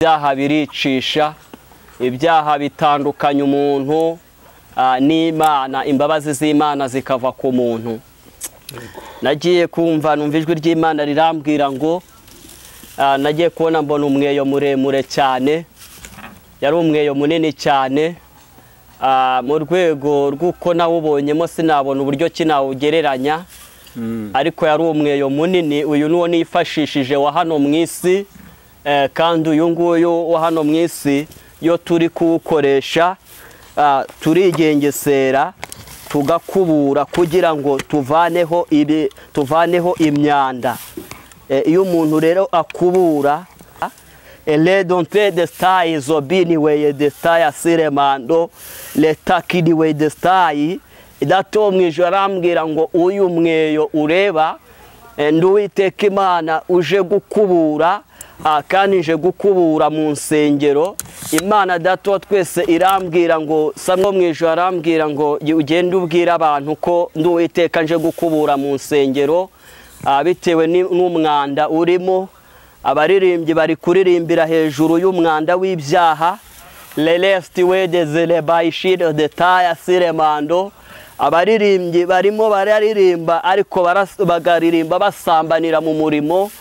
ibyaha biricisha, ibyaha bitandukanya umuntu n'Imana, imbabazi z'Imana zikava ku muntu. Nagiye kumva numva ijwi ry'Imana rirambwira ngo nagiye kubona mbona umweyo muremure cyane, yari umweyo munini cyane, mu rwego rw'uko nawubonyemo sinabona uburyo kinawugereranya, ariko yari umweyo munini. Uyu nuwo nifashishije wa hano mu isi, kandi uyu nguyu wa hano mu isi yo turi kuwukoresha turigengesera tugakubura kugira ngo tuvaneho imyanda. Iyo umuntu rero akubura le donte de stai zobini we de stai asiremando le takidi we de stai dato mwijoro arambwira ngo uyu mweyo ureba nduwiteka Imana uje gukubura, kandi nje gukubura mu nsengero. Imana dato twese irambwira ngo samwe mwijoro arambwira ngo ugende ubwira abantu ko nduwiteka nje gukubura mu nsengero, bitewe n'umwanda urimo. Abaririmbyi bari kuririmbira hejuru y'umwanda w'ibyaha, le left we de zele baishiro de taya siremando. Abaririmbyi barimo bararirimba ariko bagaririmba basambanira mu murimo,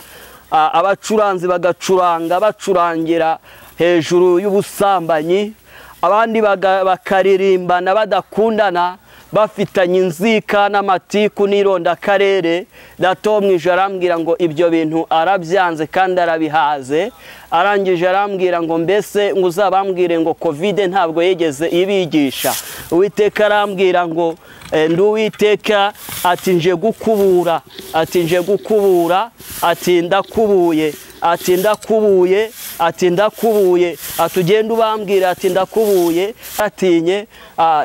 abacuranzi bagacuranga bacurangira hejuru y'ubusambanyi, abandi bakaririmbana badakundana, bafitanye inzika n'amatiku n'ironda karere. Dato mwijoro arambwira ngo ibyo bintu arabyanze kandi arabihaze. Arangije arambwira ngo mbese nguzabambwire ngo covid ntabwo yegeze ibigisha. Uwiteka arambwira ngo nduwiteka ati nje gukubura, ati nje gukubura, ati ndakubuye, ati ndakubuye, ati ndakubuye, atugenda ubambwira ati ndakubuye.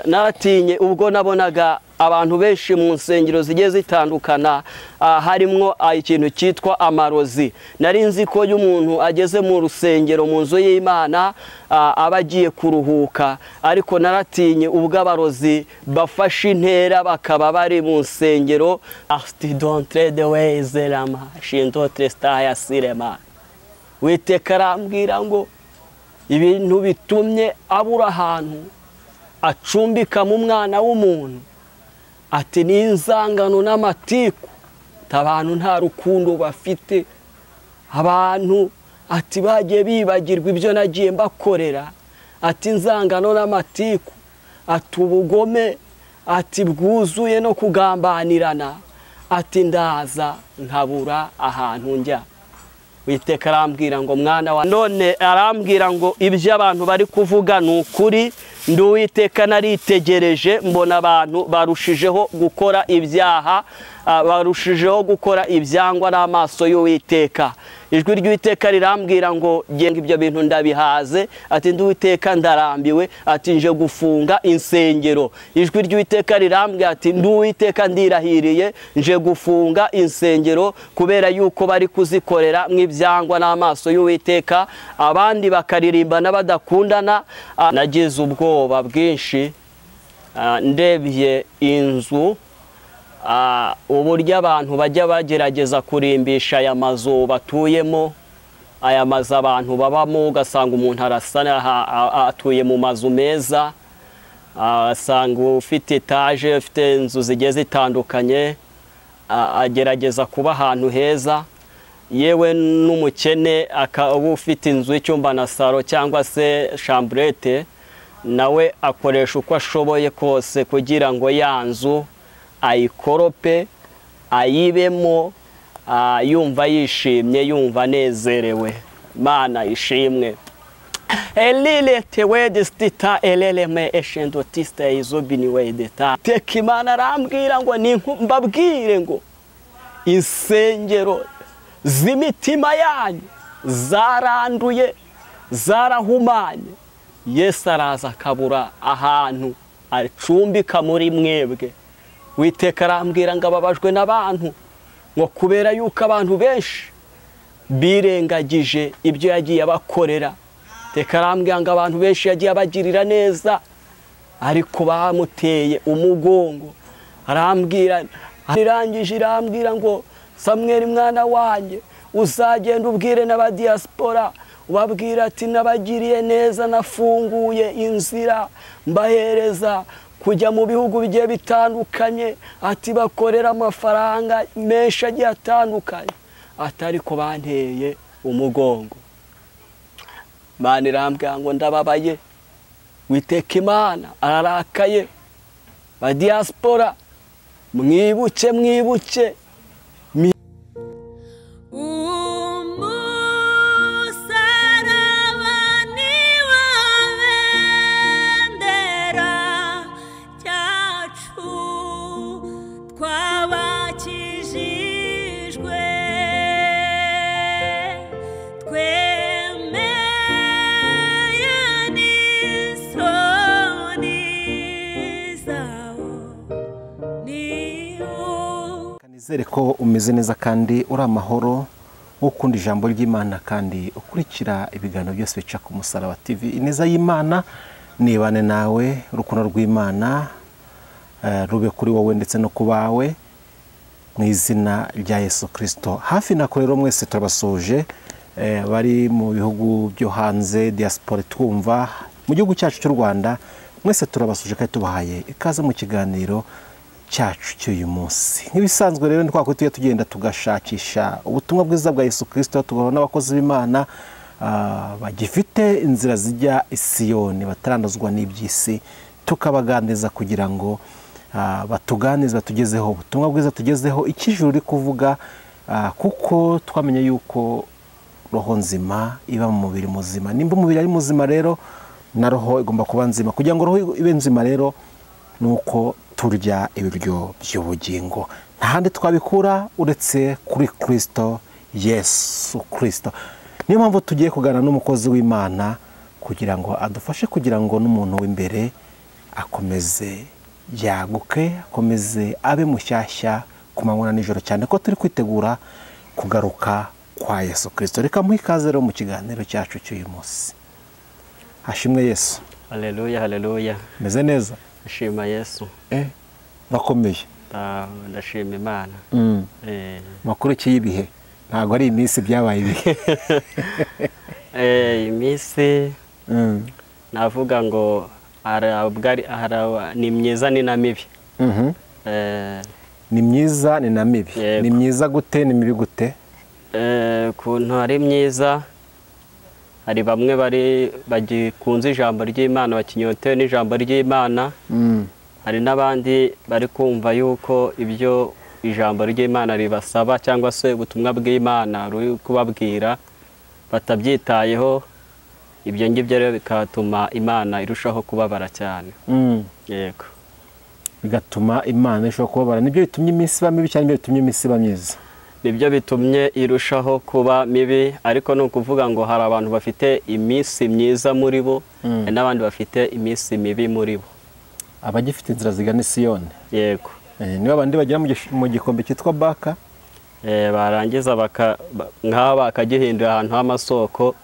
Naratinye ubwo nabonaga abantu benshi mu nsengero zigiye zitandukana, harimo ikintu cyitwa amarozi. Nari nzi ko iyo umuntu ageze mu rusengero mu nzu y'Imana aba agiye kuruhuka, ariko naratinye ubwo abarozi bafashe intera bakaba bari mu nsengero. Uwiteka arambwira ngo ibintu bitumye abura ahantu acumbika mu mwana w'umuntu, ati ni inzangano n'amatiku. Abantu nta rukundo bafite, abantu ati bagiye bibagirwa ibyo nagiye mbakorera, ati inzangano n'amatiku, ati ubugome, ati bwuzuye no kugambanirana, ati ndaza nkabura ahantu njya. Uwiteka arambwira ngo mwana wa none, arambwira ngo ibyo abantu bari kuvuga ni ukuri. Nduwiteka naritegereje mbona abantu barushijeho gukora ibyaha, barushijeho gukora ibyangwa n'amaso y'Uwiteka. Ijwi ry'Uwiteka rirambwira ngo genga ibyo bintu ndabihaze, ati nduwiteka ndarambiwe, ati nje gufunga insengero. Ijwi ry'Uwiteka rirambwira ati nduwiteka ndirahiriye nje gufunga insengero kubera yuko bari kuzikorera mw'ibyangwa n'amaso y'Uwiteka, abandi bakaririmbana badakundana. Nagize ubwoba bwinshi ndebye inzu, uburyo abantu bajya bagerageza kurimbisha aya mazu batuyemo, aya mazu abantu babamo, ugasanga umuntu arasa atuye mu mazu meza, asanga ufite etaje, ufite inzu zigiye zitandukanye, agerageza kuba ahantu heza. Yewe n'umukene akaba ufite inzu y'icyumba na saro cyangwa se chambrette, nawe akoresha uko ashoboye kose kugira ngo ya nzu ayikorope, ayibemo, yumva yishimye, yumva anezerewe. Mana ishimwe. Elile tewe stita eleleme eshendotista izobini we deta. Teka Imana arambwira ngo mbabwire ngo insengero z'imitima yanyu zaranduye, zarahumanye. Yesu araza akabura ahantu acumbika muri mwebwe. Uwiteka arambwira ngo ababajwe n'abantu, ngo kubera yuko abantu benshi birengagije ibyo yagiye abakorera. Uwiteka arambwira ngo abantu benshi yagiye abagirira neza, ariko bamuteye umugongo. Arambwira, irangije irambwira ngo Samweli mwana wanjye uzagenda ubwire n'abadiaspora ubabwira ati nabagiriye neza, nafunguye inzira mbahereza kujya mu bihugu bigiye bitandukanye, ati bakorera amafaranga menshi agiye atandukanye, atari ko banteye umugongo. Imana irambwira ngo ndababaye, Uwiteka Imana ararakaye, ba diaspora mwibuke Nizere ko umeze neza kandi uri amahoro, ukunda ijambo ry'Imana kandi ukurikira ibiganiro byose bica ku Musaraba TV. Ineza y'Imana nibane nawe, urukundo rw'Imana rube kuri wowe ndetse no ku bawe mu izina rya Yesu Kristo. Hafi nako rero mwese turabasuje bari mu bihugu byo hanze, diaspora twumva mu gihugu cyacu cy'u Rwanda, mwese turabasuje kandi tubahaye ikaze mu kiganiro cyacu cy'uyu munsi. Nk'ibisanzwe rero ni kwa tujye tugenda tugashakisha ubutumwa bwiza bwa Yesu Kristo, tugahura n'abakozi b'Imana bagifite inzira zijya i Siyoni, bataranduzwa n'iby'isi, tukabaganiriza kugira ngo batuganize, batugezeho ubutumwa bwiza, tugezeho ikijuru uri kuvuga, kuko twamenye yuko roho nzima iba mu mubiri muzima. Nimba umubiri ari muzima rero na roho igomba kuba nzima. Kugira ngo roho ibe nzima rero nuko turya ibiryo by'ubugingo. Nta handi twabikura uretse kuri Kristo Yesu Kristo. Niyo mpamvu tugiye kuganira n'umukozi w'Imana kugira ngo adufashe, kugira ngo n'umuntu w'imbere akomeze yaguke, akomeze abe mushyashya ku manywa na nijoro, cyane ko turi kwitegura kugaruka kwa Yesu Kristo. Reka muhe ikaze rero mu kiganiro cyacu cy'uyu munsi. Hashimwe Yesu. Haleluya, haleluya. Meze neza? Ashima Yesu. Bakomeye. Ndashima Imana. Makuru cy'ibihe ntago ari iminsi byabaye ibihe. Iminsi navuga ngo ni myiza ni na mibi. Ni myiza ni na mibi. Ni myiza gute, ni mibi gute? Kuntu ari myiza, hari bamwe bagikunze ijambo ry'Imana, bakinyotewe n'ijambo ry'Imana. Hari n'abandi bari kumva yuko ibyo ijambo ry'Imana ribasaba cyangwa se ubutumwa bw'Imana ruri kubabwira batabyitayeho. Ibyo ngibyo rero bikatuma Imana irushaho kubabara cyane. Yego. Bigatuma Imana irushaho kubabara. Nibyo bitumye iminsi iba mibi cyane, nibyo bitumye iminsi iba myiza. Nibyo bitumye irushaho kuba mibi, ariko ni ukuvuga ngo hari abantu bafite iminsi myiza muri bo, n'abandi bafite iminsi mibi muri bo. Abagifite inzira zigana i Siyoni. Yego. Niba abandi bagera mu gikombe cyitwa Baka, barangiza nk'aba bakagihindura ahantu h'amasoko,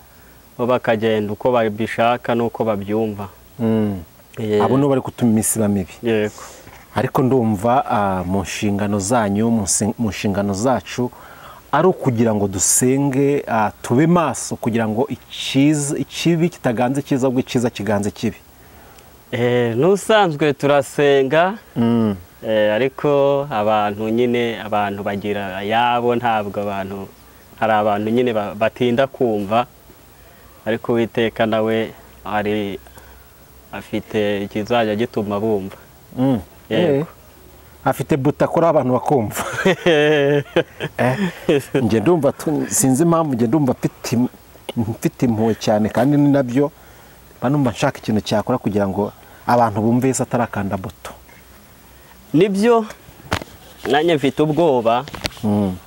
bo bakagenda uko babishaka n'uko babyumva. Abo nibo bari gutuma iminsi iba mibi. Yego. Ariko ndumva mu nshingano zanyu, mu nshingano zacu, ari ukugira ngo dusenge, tube maso kugira ngo ikibi kitaganze cyiza, ahubwo icyiza kiganze kibi. N'usanzwe turasenga, ariko abantu bagira yabo, ntabwo hari abantu nyine batinda kumva, ariko Uwiteka nawe afite ikizajya gituma bumva. Yego. Afite buta kuri abantu bakumva. Nge ndumva sinzi impamvu, nge ndumva mfite impuhwe cyane, kandi ni nabyo banumva nshaka ikintu cyakora kugira ngo abantu bumve Yesu atarakanda buto. Nibyo, nanjye mfite ubwoba.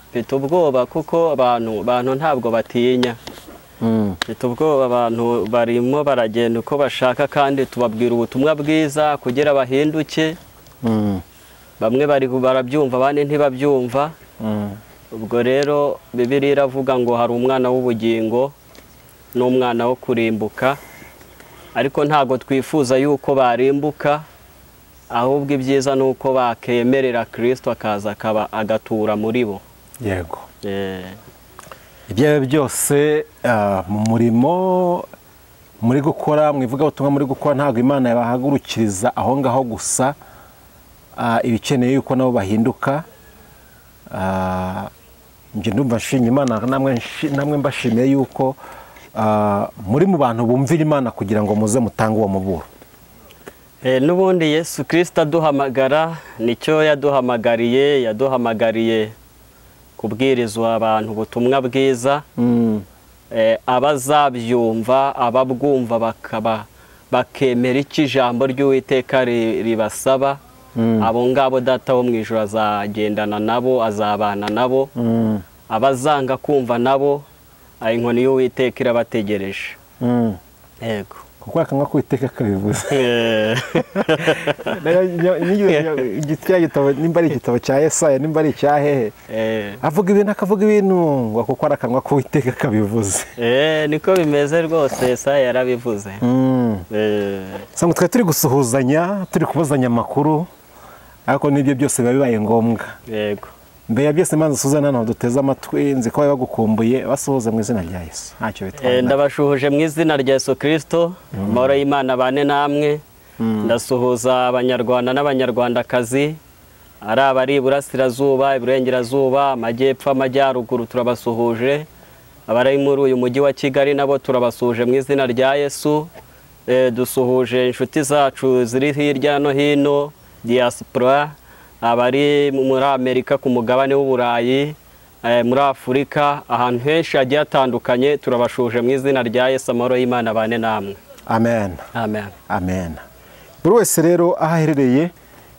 Mfite ubwoba kuko abantu ntabwo batinya. Mfite ubwoba, abantu barimo baragenda uko bashaka, kandi tubabwira ubutumwa bwiza kugira bahinduke. Bamwe barabyumva, abandi ntibabyumva. Ubwo rero Bibiliya iravuga ngo hari umwana w'ubugingo n'umwana wo kurimbuka, ariko ntago twifuza yuko barimbuka, ahubwo ibyiza nuko bakemerera Kristo akaza agatura muri bo. Yego. ibyo byose mu murimo muri gukora mu ivugabutumwa muri gukora ntabwo Imana yabahagurukiriza aho ngaho gusa, ibikeneye yuko nabo bahinduka. Njye ndumva nshimye Imana, namwe mbashimiye yuko muri mu bantu bumvira Imana kugira ngo muze mutange uwo muburo. N'ubundi Yesu Kristo aduhamagara nicyo yaduhamagariye kubwirizwa abantu ubutumwa bwiza, abazabyumva ababwumva bakemera icyo ijambo ry'Uwiteka ribasaba, abo ngabo Data wo mu ijuru azagendana nabo, azabana nabo. Abazanga kumva nabo inkoni y'Uwiteka irabategereje. Yego, kuko akanwa k'Uwiteka kabivuze. Igitabo nimba ari igitabo cya Yesaya nimba ari icya hehe, avuga ibintu akavuga ibintu ngo kuko ari akanwa k'Uwiteka kabivuze. Niko bimeze rwose, Yesaya yarabivuze. Sangwa twe turi gusuhuzanya, turi kubazanya amakuru, ariko n'ibyo byose biba bibaye ngombwa. Yego, mbere ya byose Imana isuzana naho duteze amatwi, nzi ko bagukumbuye, basuhuze mu izina rya Yesu. Ntacyo bitwaye. Ndabashuhuje mu izina rya Yesu Kristo, amahoro y'Imana bane namwe. Ndasuhuza abanyarwanda n'abanyarwandakazi, ari abari iburasirazuba, iburengerazuba, amajyepfo, amajyaruguru, turabasuhuje. Abari muri uyu mujyi wa Kigali nabo turabasuhuje mu izina rya Yesu. Dusuhuje inshuti zacu ziri hirya no hino, diaspora, abari muri Amerika ku mugabane w'Uburayi, muri Afurika, ahantu henshi hagiye hatandukanye, turabashuje mu izina rya Yesu, amahoro y'Imana bane namwe. Amen. Amen. Amen. Buri wese rero aho aherereye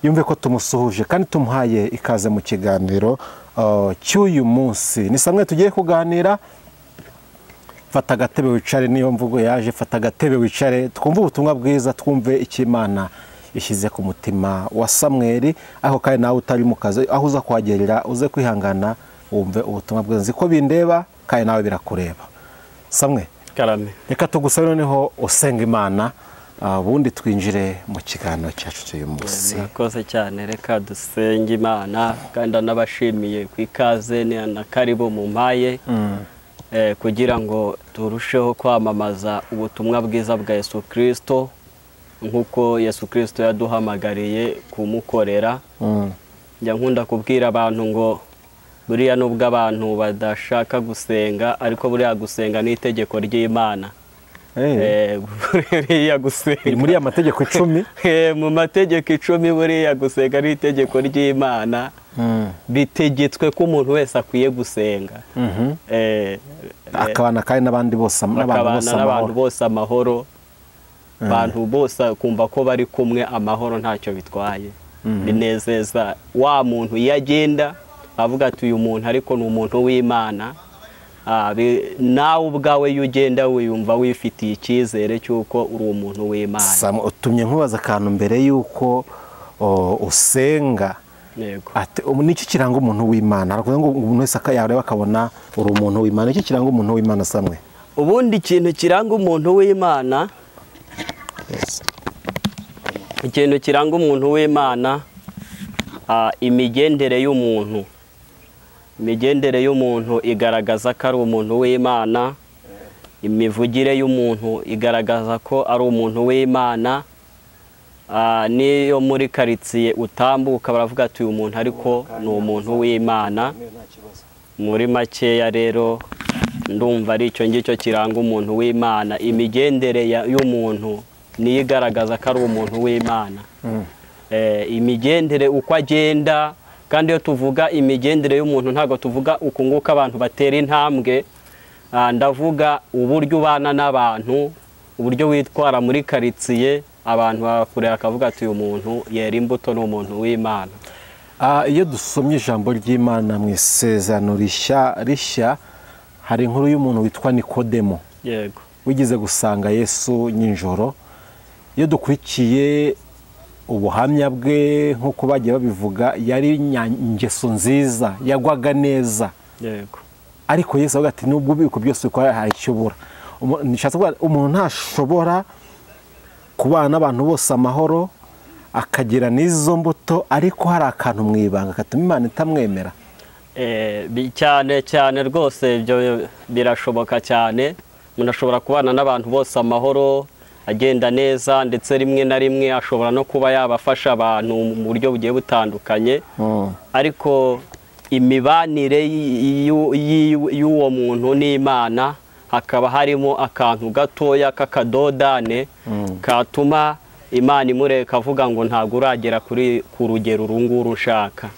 yumve ko tumusuhuje kandi tumuhaye ikaze mu kiganiro cy'uyu munsi. Ni samwe tugiye kuganira. Fata agatebe wicare, niyo mvugo yaje, fata agatebe wicare, twumve ubutumwa bwiza, twumve icyo Imana ishyize ku mutima wa Samweli, aho kandi nawe utari mu kazi, aho uza kuhagerera uze kwihangana wumve ubutumwa bwiza. Nzi ko bindeba kandi nawe birakureba. Samwe, karame, reka tugusabe noneho usenga Imana, ubundi twinjire mu kiganiro cyacu cy'uyu munsi. Murakoze cyane, reka dusenge Imana kandi anabashimiye ku ikaze na karibu mu mpaye, kugira ngo turusheho kwamamaza ubutumwa bwiza bwa Yesu Kristo nk'uko Yesu Kristo yaduhamagariye kumukorera. Njya nkunda kubwira abantu ngo buriya nubwo abantu badashaka gusenga, ariko buriya gusenga ni itegeko ry'Imana. Buriya gusenga muri ya mategeko 10, mu mategeko 10 buriya gusenga ari itegeko ry'Imana. Bitegetswe ko umuntu wese akwiye gusenga, akabana kandi n'abandi bose, n'abantu bose amahoro, abantu bose kumva ko bari kumwe amahoro ntacyo bitwaye. Binezeza wa muntu iyo agenda avuga ati uyu muntu ariko ni umuntu w'Imana. Nawe ubwawe iyo ugenda wiyumva wifitiye icyizere cy'uko uri umuntu w'Imana. Utumye nkubaza akantu mbere y'uko usenga. Yego, niki kiranga umuntu w'Imana? Aravuga ngo umuntu wese yareba akabona uri umuntu w'Imana. Niki kiranga umuntu w'Imana Samwe? Ubundi ikintu kiranga umuntu w'Imana, ikintu kiranga umuntu w'Imana, imigendere y'umuntu. Imigendere y'umuntu igaragaza ko ari umuntu w'Imana. Imivugire y'umuntu igaragaza ko ari umuntu w'Imana. Niyo muri karitsiye utambuka baravuga ati uyu muntu ariko ni umuntu w'Imana. Muri makeya rero ndumva ari icyo ngicyo kiranga umuntu w'Imana. Imigendere y'umuntu niyo igaragaza ko ari umuntu w'Imana. Imigendere uko agenda, kandi iyo tuvuga imigendere y'umuntu ntabwo tuvuga uku nguko abantu batera intambwe. Ndavuga uburyo ubana n'abantu, uburyo witwara muri karitsiye, abantu bakureba akavuga ati uyu muntu yera imbuto ni umuntu w'Imana. Iyo dusomye ijambo ry'Imana mu isezerano rishya, hari inkuru y'umuntu witwa Nikodemo. Yego, wigeze gusanga Yesu nyinjoro. Iyo dukurikiye ubuhamya bwe nk'uko bagiye babivuga, yari ingeso nziza, yagwaga neza. yego, ariko Yesu avuga ati nubwo ubiko byose uko hari icyobora. Nishatse kuvuga umuntu ntashobora kubana n'abantu bose amahoro, akagira n'izo mbuto, ariko hari akantu mu ibanga katuma Imana itamwemera. cyane cyane rwose ibyo birashoboka cyane. Umuntu ashobora kubana n'abantu bose amahoro, agenda neza, ndetse rimwe na rimwe ashobora no kuba yabafasha abantu mu buryo bugiye butandukanye. Ariko imibanire y'uwo muntu n'Imana hakaba harimo akantu gatoya k'akadodane katuma Imana imureka avuga ngo ntabwo uragera ku rugero urunguru ushaka.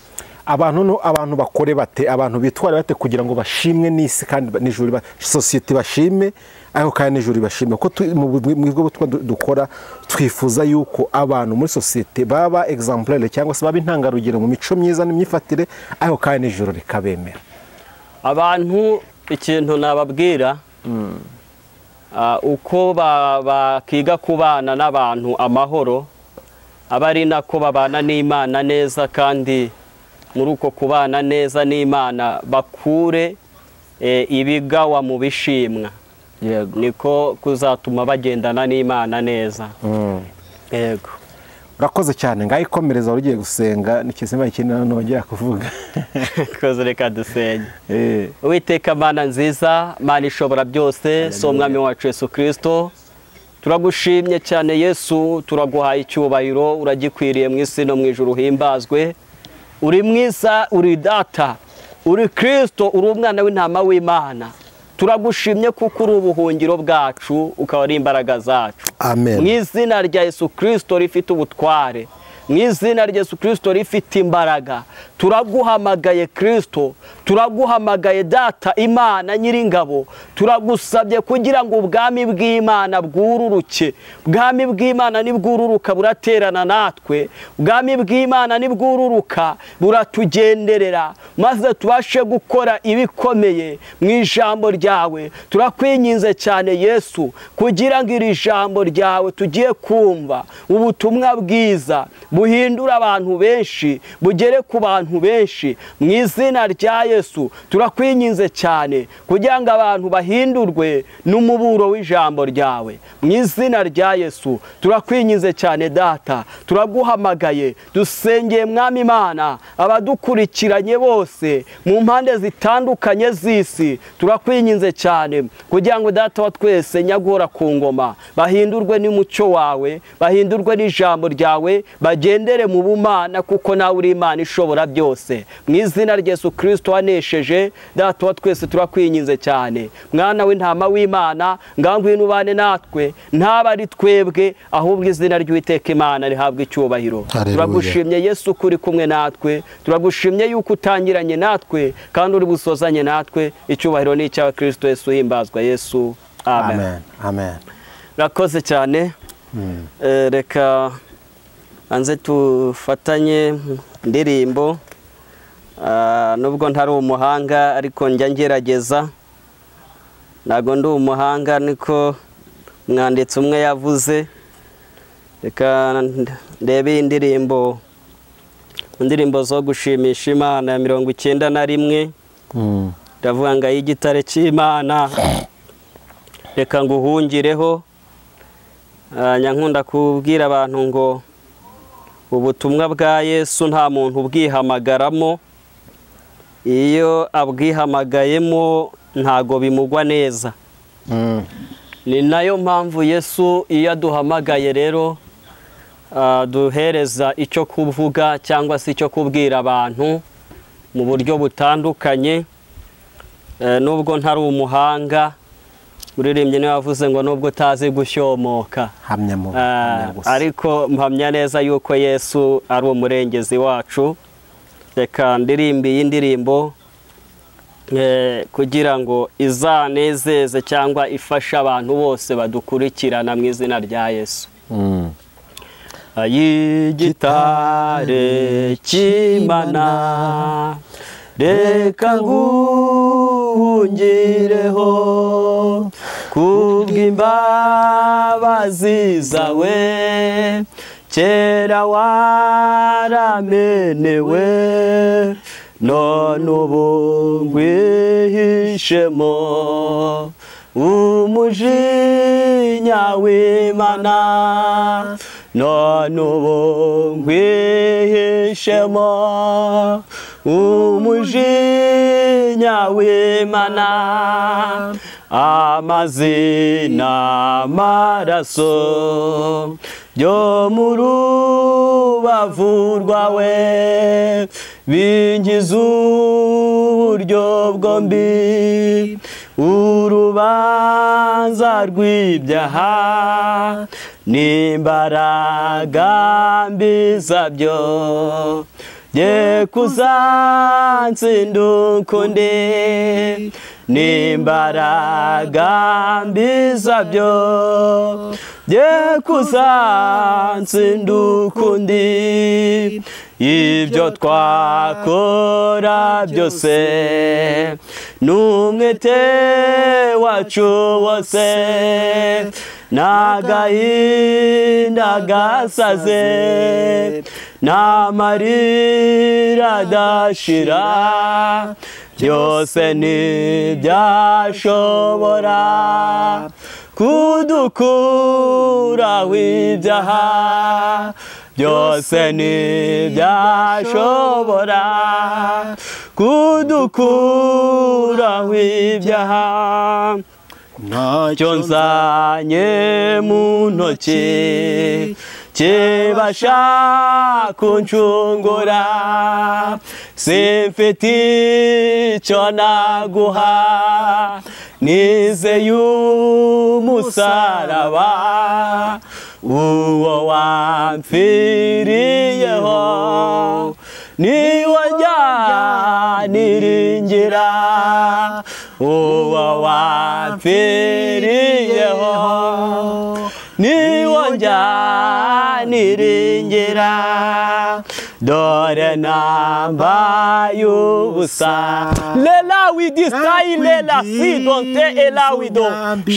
Abantu bakore bate, abantu bitwara bate kugira ngo bashimwe n'isi kandi n'ijuru, sosiyete bashime aho kandi n'ijuru bashime ko mu bwo dukora twifuza yuko abantu muri sosiyete baba exemplaire cyangwa se baba intangarugero mu mico myiza n'imyifatire aho kandi n'ijuru rikabemera. Abantu ikintu nababwira uko bakiga kubana n'abantu amahoro, aba ari nako babana n'Imana neza, kandi muri uko kubana neza n'Imana bakure ibigawa mu bishimwa. Niko kuzatuma bagendana n'Imana neza. Yego. Urakoze cyane, ngaho ikomereza ugiye gusenga n'ikizima ikindi nongera kuvuga. Koze reka dusenge. Uwiteka Mana nziza, Mana ishobora byose, so Mwami wacu Yesu Kristo, turagushimye cyane Yesu, turaguhaye icyubahiro, uragikwiriye mu isi no mu ijuru himbazwe. Uri mwiza, uri data, uri Kristo, uri umwana w'intama w'Imana. Turagushimye kuko uri ubuhungiro bwacu, ukaba ari imbaraga zacu. Amen. Mu izina rya Yesu Kristo rifite ubutware, mu izina rya Yesu Kristo rifite imbaraga, turaguhamagaye Kristo, turaguhamagaye Data Imana Nyiringabo, turagusabye kugira ngo ubwami bw'Imana bwururuke. Ubwami bw'Imana nibwururuka buraterana natwe, ubwami bw'Imana nibwururuka buratugenderera, maze tubashe gukora ibikomeye mu ijambo ryawe. Turakwinginze cyane Yesu kugira ngo iri jambo ryawe tugiye kumva, ubutumwa bwiza buhindura abantu benshi, bugere ku bantu benshi. Mu izina rya Yesu turakwinginze cyane kugira ngo abantu bahindurwe n'umuburo w'ijambo ryawe. Mu izina rya Yesu turakwinginze cyane Data, turaguhamagaye, dusengeye Mwami Imana abadukurikiranye bose mu mpande zitandukanye z'isi. Turakwinginze cyane kugira ngo Data wa twese nyagora ku ngoma bahindurwe n'umucyo wawe, bahindurwe n'ijambo ryawe, bagendere mu bumana kuko nawe uri Imana ishobora byose. Mu izina rya Yesu Kristo wanesheje, Data wa twese turakwinginze cyane, Mwana w'intama w'Imana, ngwino ubane natwe, ntaba ari twebwe ahubwo izina ry'Uwiteka Imana rihabwa icyubahiro. Turagushimye Yesu kuri kumwe natwe, turagushimye yuko utangiranye natwe kandi uri busozanye natwe. Icyubahiro ni icyawe Kristo Yesu, himbazwa Yesu. Amen. Amen. Rakoze cyane. Reka anze tufatanye indirimbo, nubwo ntari umuhanga ariko njya ngerageza. Ntago ndi umuhanga niko umwanditsi umwe yavuze. Reka ndebe indirimbo, indirimbo zo gushimisha Imana ya 91. Ndavuga ngo y'igitare cy'Imana reka nguhungireho. Nyankunda kubwira abantu ngo ubutumwa bwa Yesu nta muntu ubwihamagaramo, iyo abwihamagayemo ntago bimugwa neza. Ni nayo mpamvu Yesu iyo aduhamagaye rero duhereza icyo kuvuga cyangwa se icyo kubwira abantu mu buryo butandukanye. Nubwo ntari umuhanga, uririmbye niwe wavuze ngo nubwo utazi gushyomoka, ariko mpamya neza yuko Yesu ari umurengezi wacu. Reka ndirimbe iyi ndirimbo kugira ngo izanezeze cyangwa ifashe abantu bose badukurikirana mu izina rya Yesu. Y'igitare cy'Imana reka nguhungireho, kubw'imbabazi zawe kera waramenewe, none ubu ngwihishemo umujinya w'Imana, none ubu ngwihishemo umujinya w'Imana, amazi n'amaraso byo mu rubavu rwawe bingiza uburyo bwombi, urubanza rw'ibyaha n'imbaraga mbi zabyo bye kuzansinda ukundi, n'imbaraga mbi zabyo bye kuzansinda ukundi, ibyo twakora byose n'umwete wacu wose n'agahinda gasaze n'amarira adashira, byose ntibyashobora kudukuraho ibyaha, byose ntibyashobora kudukuraho ibyaha. Ntacyo nzanye mu ntoki kibasha kunshungura, simfite icyo naguha nizeye umusaraba uwo wampfiriyeho, niwo njyaniringira uwo wampfiriyeho, niwo njyaniringira, dore nambaye ubusa. Lela widistai lela si donte ela wido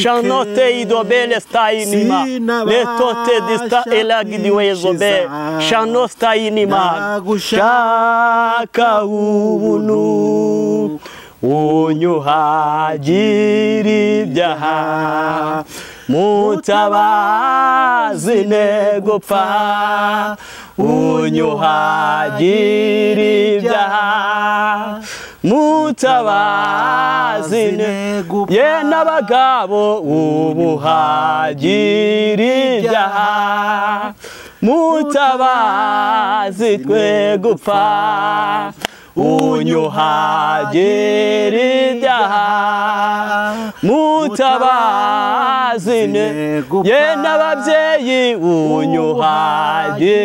shanote idobele stai nima letote dista ela gidiwe zobe shanostai nima shaka ubunu unyuhagiri ibyaha, mutabazi negupfa unyuhagiri ibyaha, mutabazi negupfa, ye n'abagabo ubuhagiri ibyaha, mutabazi twe gupfa unyuhagiri ibyaha, mutabazi negupfa, ye n'ababyeyi unyuhagiri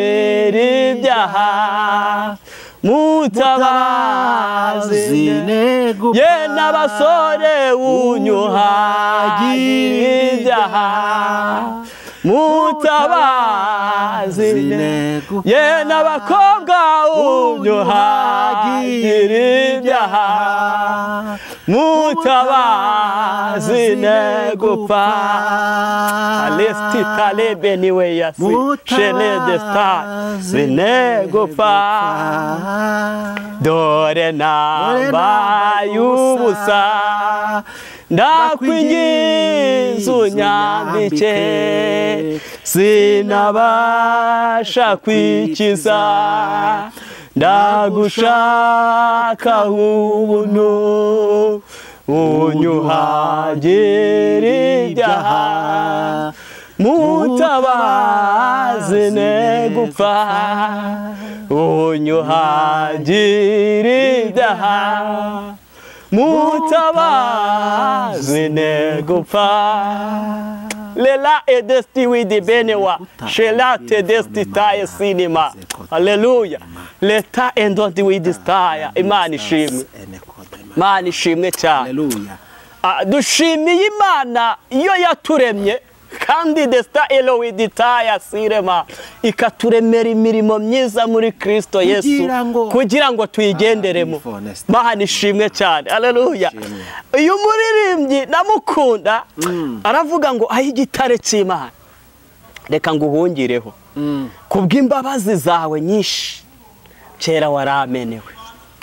ibyaha, mutabazi negupfa, ye n'abasore unyuhagiri ibyaha, mutabazi negupfa, ye n'abakobwa unyuhagiri ibyaha, mutabazi negupfa. Alesti talebe niwe yasi shele desta zinegupfa, dore nambaye ubusa ndakwinginze unyambike, sinabasha kwikiza ndagushaka ubuntu unyuhagiri ibyaha, mutabazi negupfa unyuhagiri ibyaha, mutabazi negupfa. Lela edesti widi benewa shela te desti taye sinima, haleluya, leta endoti widi staya. Imana ishimwe, Imana ishimwe cyane. Dushimiye Imana iyo yaturemye kandi desta Elowi ditaya sirema ikaturemera imirimo myiza muri Kristo Yesu kugira ngo tuyigenderemo. Imana ishimwe cyane, haleluya. Uyu muririmbyi namukunda aravuga ngo aho igitare cy'Imana reka nguhungireho kubw'imbabazi zawe nyinshi kera waramenewe.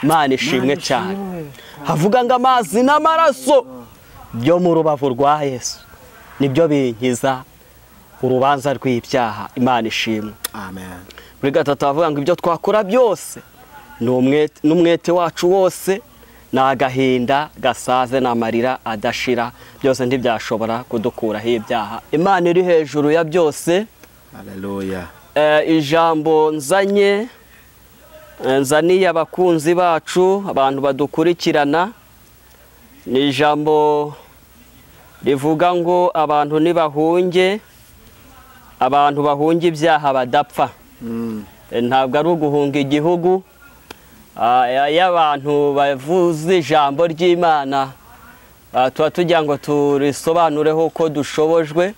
Imana ishimwe cyane. Havuga ngo amazi n'amaraso byo mu rubavu rwa Yesu nibyo binkiza urubanza rw'ibyaha. Imana ishimwe. Amen. Muri gatatu havuga ngo ibyo twakora byose n'umwete wacu wose ni agahinda gasaze n'amarira adashira, byose ntibyashobora kudukuraho ibyaha. Imana iri hejuru ya byose. Haleluya. Ijambo nzaniye abakunzi bacu, abantu badukurikirana, ni ijambo rivuga ngo abantu nibahunge, abantu bahunge ibyaha badapfa. Ntabwo ari uguhunga igihugu. Iyo abantu bavuze ijambo ry'Imana tuba tugira ngo turisobanureho uko dushobojwe.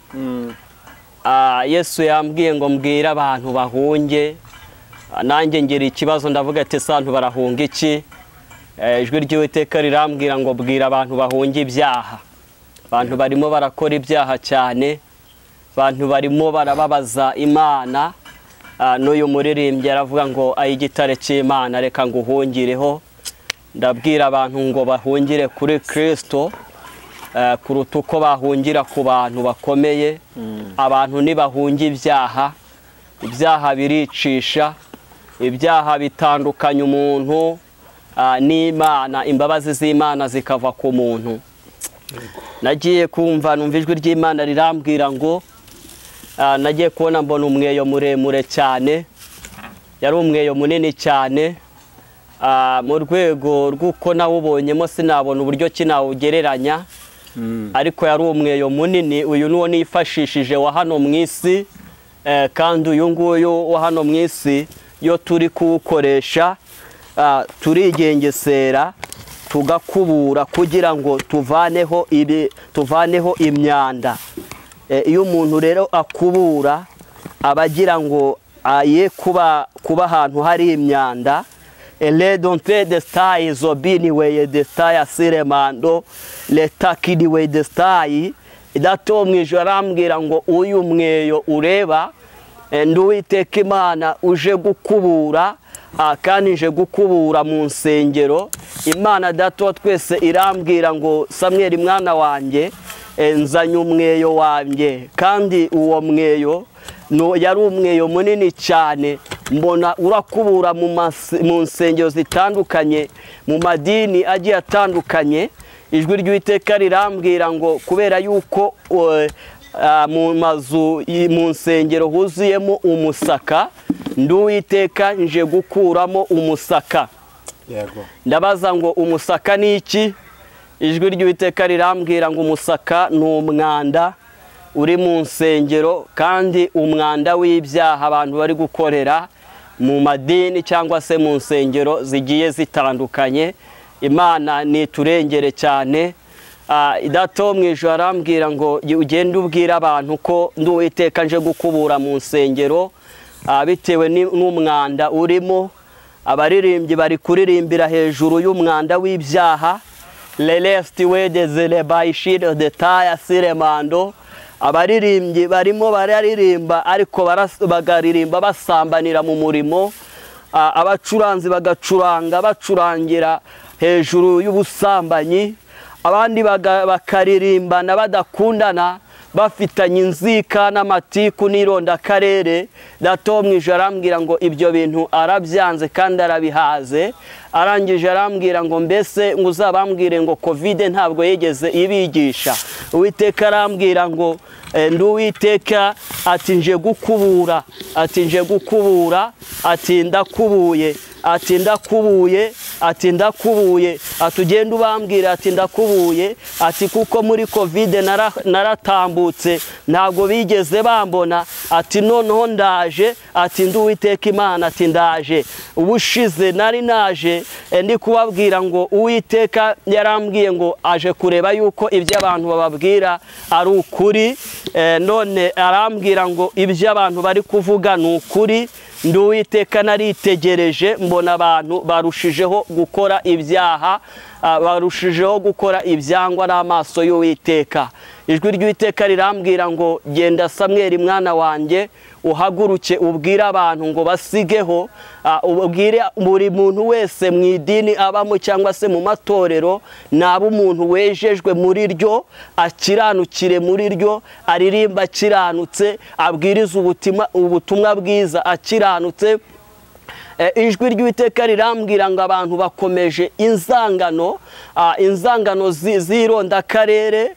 Yesu yambwiye ngo mbwire abantu bahunge, nanjye ngira ikibazo ndavuga ati abantu barahunga iki? Ijwi ry'Uwiteka rirambwira ngo bwira abantu bahunge ibyaha. Abantu barimo barakora ibyaha cyane, abantu barimo barababaza Imana. N'uyu muririmbyi aravuga ngo ay'igitare cy'Imana reka nguhungireho. Ndabwira abantu ngo bahungire kuri Kristo kuruta uko bahungira ku bantu bakomeye. Abantu nibahunge ibyaha, ibyaha biricisha, ibyaha bitandukanya umuntu n'Imana, imbabazi z'Imana zikava ku muntu. Nagiye kumva numva ijwi ry'Imana rirambwira ngo nagiye kubona mbona umweyo muremure cyane, yari umweyo munini cyane, mu rwego rw'uko nawubonyemo sinabona uburyo kinawugereranya, ariko yari umweyo munini. Uyu nuwo nifashishije wa hano mu isi, kandi uyu nguyu wa hano mu isi iyo turi kuwukoresha turigengesera tugakubura kugira ngo tuvaneho imyanda. Iyo umuntu rero akubura aba agira ngo aye kuba ahantu hari imyanda. Ledonte destayi zobini weye destayi asiremando letakidi weye destayi. Dato mu ijoro arambwira ngo uyu mweyo ureba ndi Uwiteka Imana uje gukubura, kandi nje gukubura mu nsengero. Imana Dato twese irambwira ngo Samweli mwana wanjye nzanye umweyo wanjye, kandi uwo mweyo yari umweyo munini cyane. Mbona urakubura mu nsengero zitandukanye, mu madini agiye atandukanye. Ijwi ry'Uwiteka rirambwira ngo kubera yuko mu nsengero huzuyemo umusaka, ndi Uwiteka nje gukuramo umusaka. Ndabaza ngo umusaka ni iki? Ijwi ry'Uwiteka rirambwira ngo umusaka ni umwanda uri mu nsengero, kandi umwanda w'ibyaha abantu bari gukorera mu madini cyangwa se mu nsengero zigiye zitandukanye. Imana niturengere cyane. Dato mu ijoro arambwira ngo ugende ubwira abantu ko ndi Uwiteka nje gukubura mu nsengero bitewe n'umwanda urimo. Abaririmbyi bari kuririmbira hejuru y'umwanda w'ibyaha. Lelesti wedeze lebayishire detaya siremando. Abaririmbyi barimo bararirimba ariko bagaririmba basambanira mu murimo. Abacuranzi bagacuranga bacurangira hejuru y'ubusambanyi. Abandi bakaririmbana badakundana, bafitanye inzika n'amatiku n'ironda karere. Dato mu ijoro arambwira ngo ibyo bintu arabyanze kandi arabihaze. Arangije arambwira ngo mbese ngo uzabambwire ngo Covid ntabwo yigeze ibigisha. Uwiteka arambwira ngo ndi Uwiteka ati nje gukubura, ati nje gukubura, ati ndakubuye, ati ndakubuye, ati ndakubuye, ati ugenda ubambwira ati ndakubuye, ati kuko muri Covid naratambutse ntabwo bigeze bambona, ati noneho ndaje, ati ndi Uwiteka Imana, ati ndaje. Ubushize nari naje ndi kubabwira ngo Uwiteka yarambwiye ngo aje kureba yuko ibyo abantu bababwira ari ukuri. None arambwira ngo ibyo abantu bari kuvuga ni ukuri. Ndi Uwiteka naritegereje mbona abantu barushijeho gukora ibyaha, barushijeho gukora ibyangwa n'amaso y'Uwiteka. Ijwi ry'Uwiteka rirambwira ngo genda Samweli mwana wanjye uhaguruke ubwire abantu ngo basigeho, ubwire buri muntu wese mu idini abamo cyangwa se mu matorero, naba umuntu wejejwe muri ryo, akiranukire muri ryo, aririmba akiranutse, abwiriza ubutumwa bwiza akiranutse. ijwi ry'Uwiteka rirambwira ngo abantu bakomeje inzangano z'irondakarere,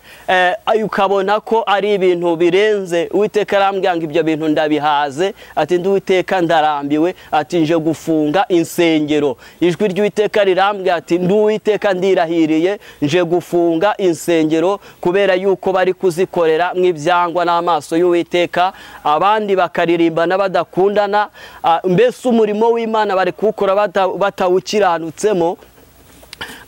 ukabona ko ari ibintu birenze. Uwiteka arambwira ngo ibyo bintu ndabihaze, ati ndi Uwiteka ndarambiwe, ati nje gufunga insengero. Ijwi ry'Uwiteka rirambwira ati ndi Uwiteka ndirahiriye nje gufunga insengero, kubera yuko bari kuzikorera mw'ibyangwa n'amaso y'Uwiteka, abandi bakaririmbana badakundana, mbese umurimo w'Imana bari kuwukora batawukiranutsemo.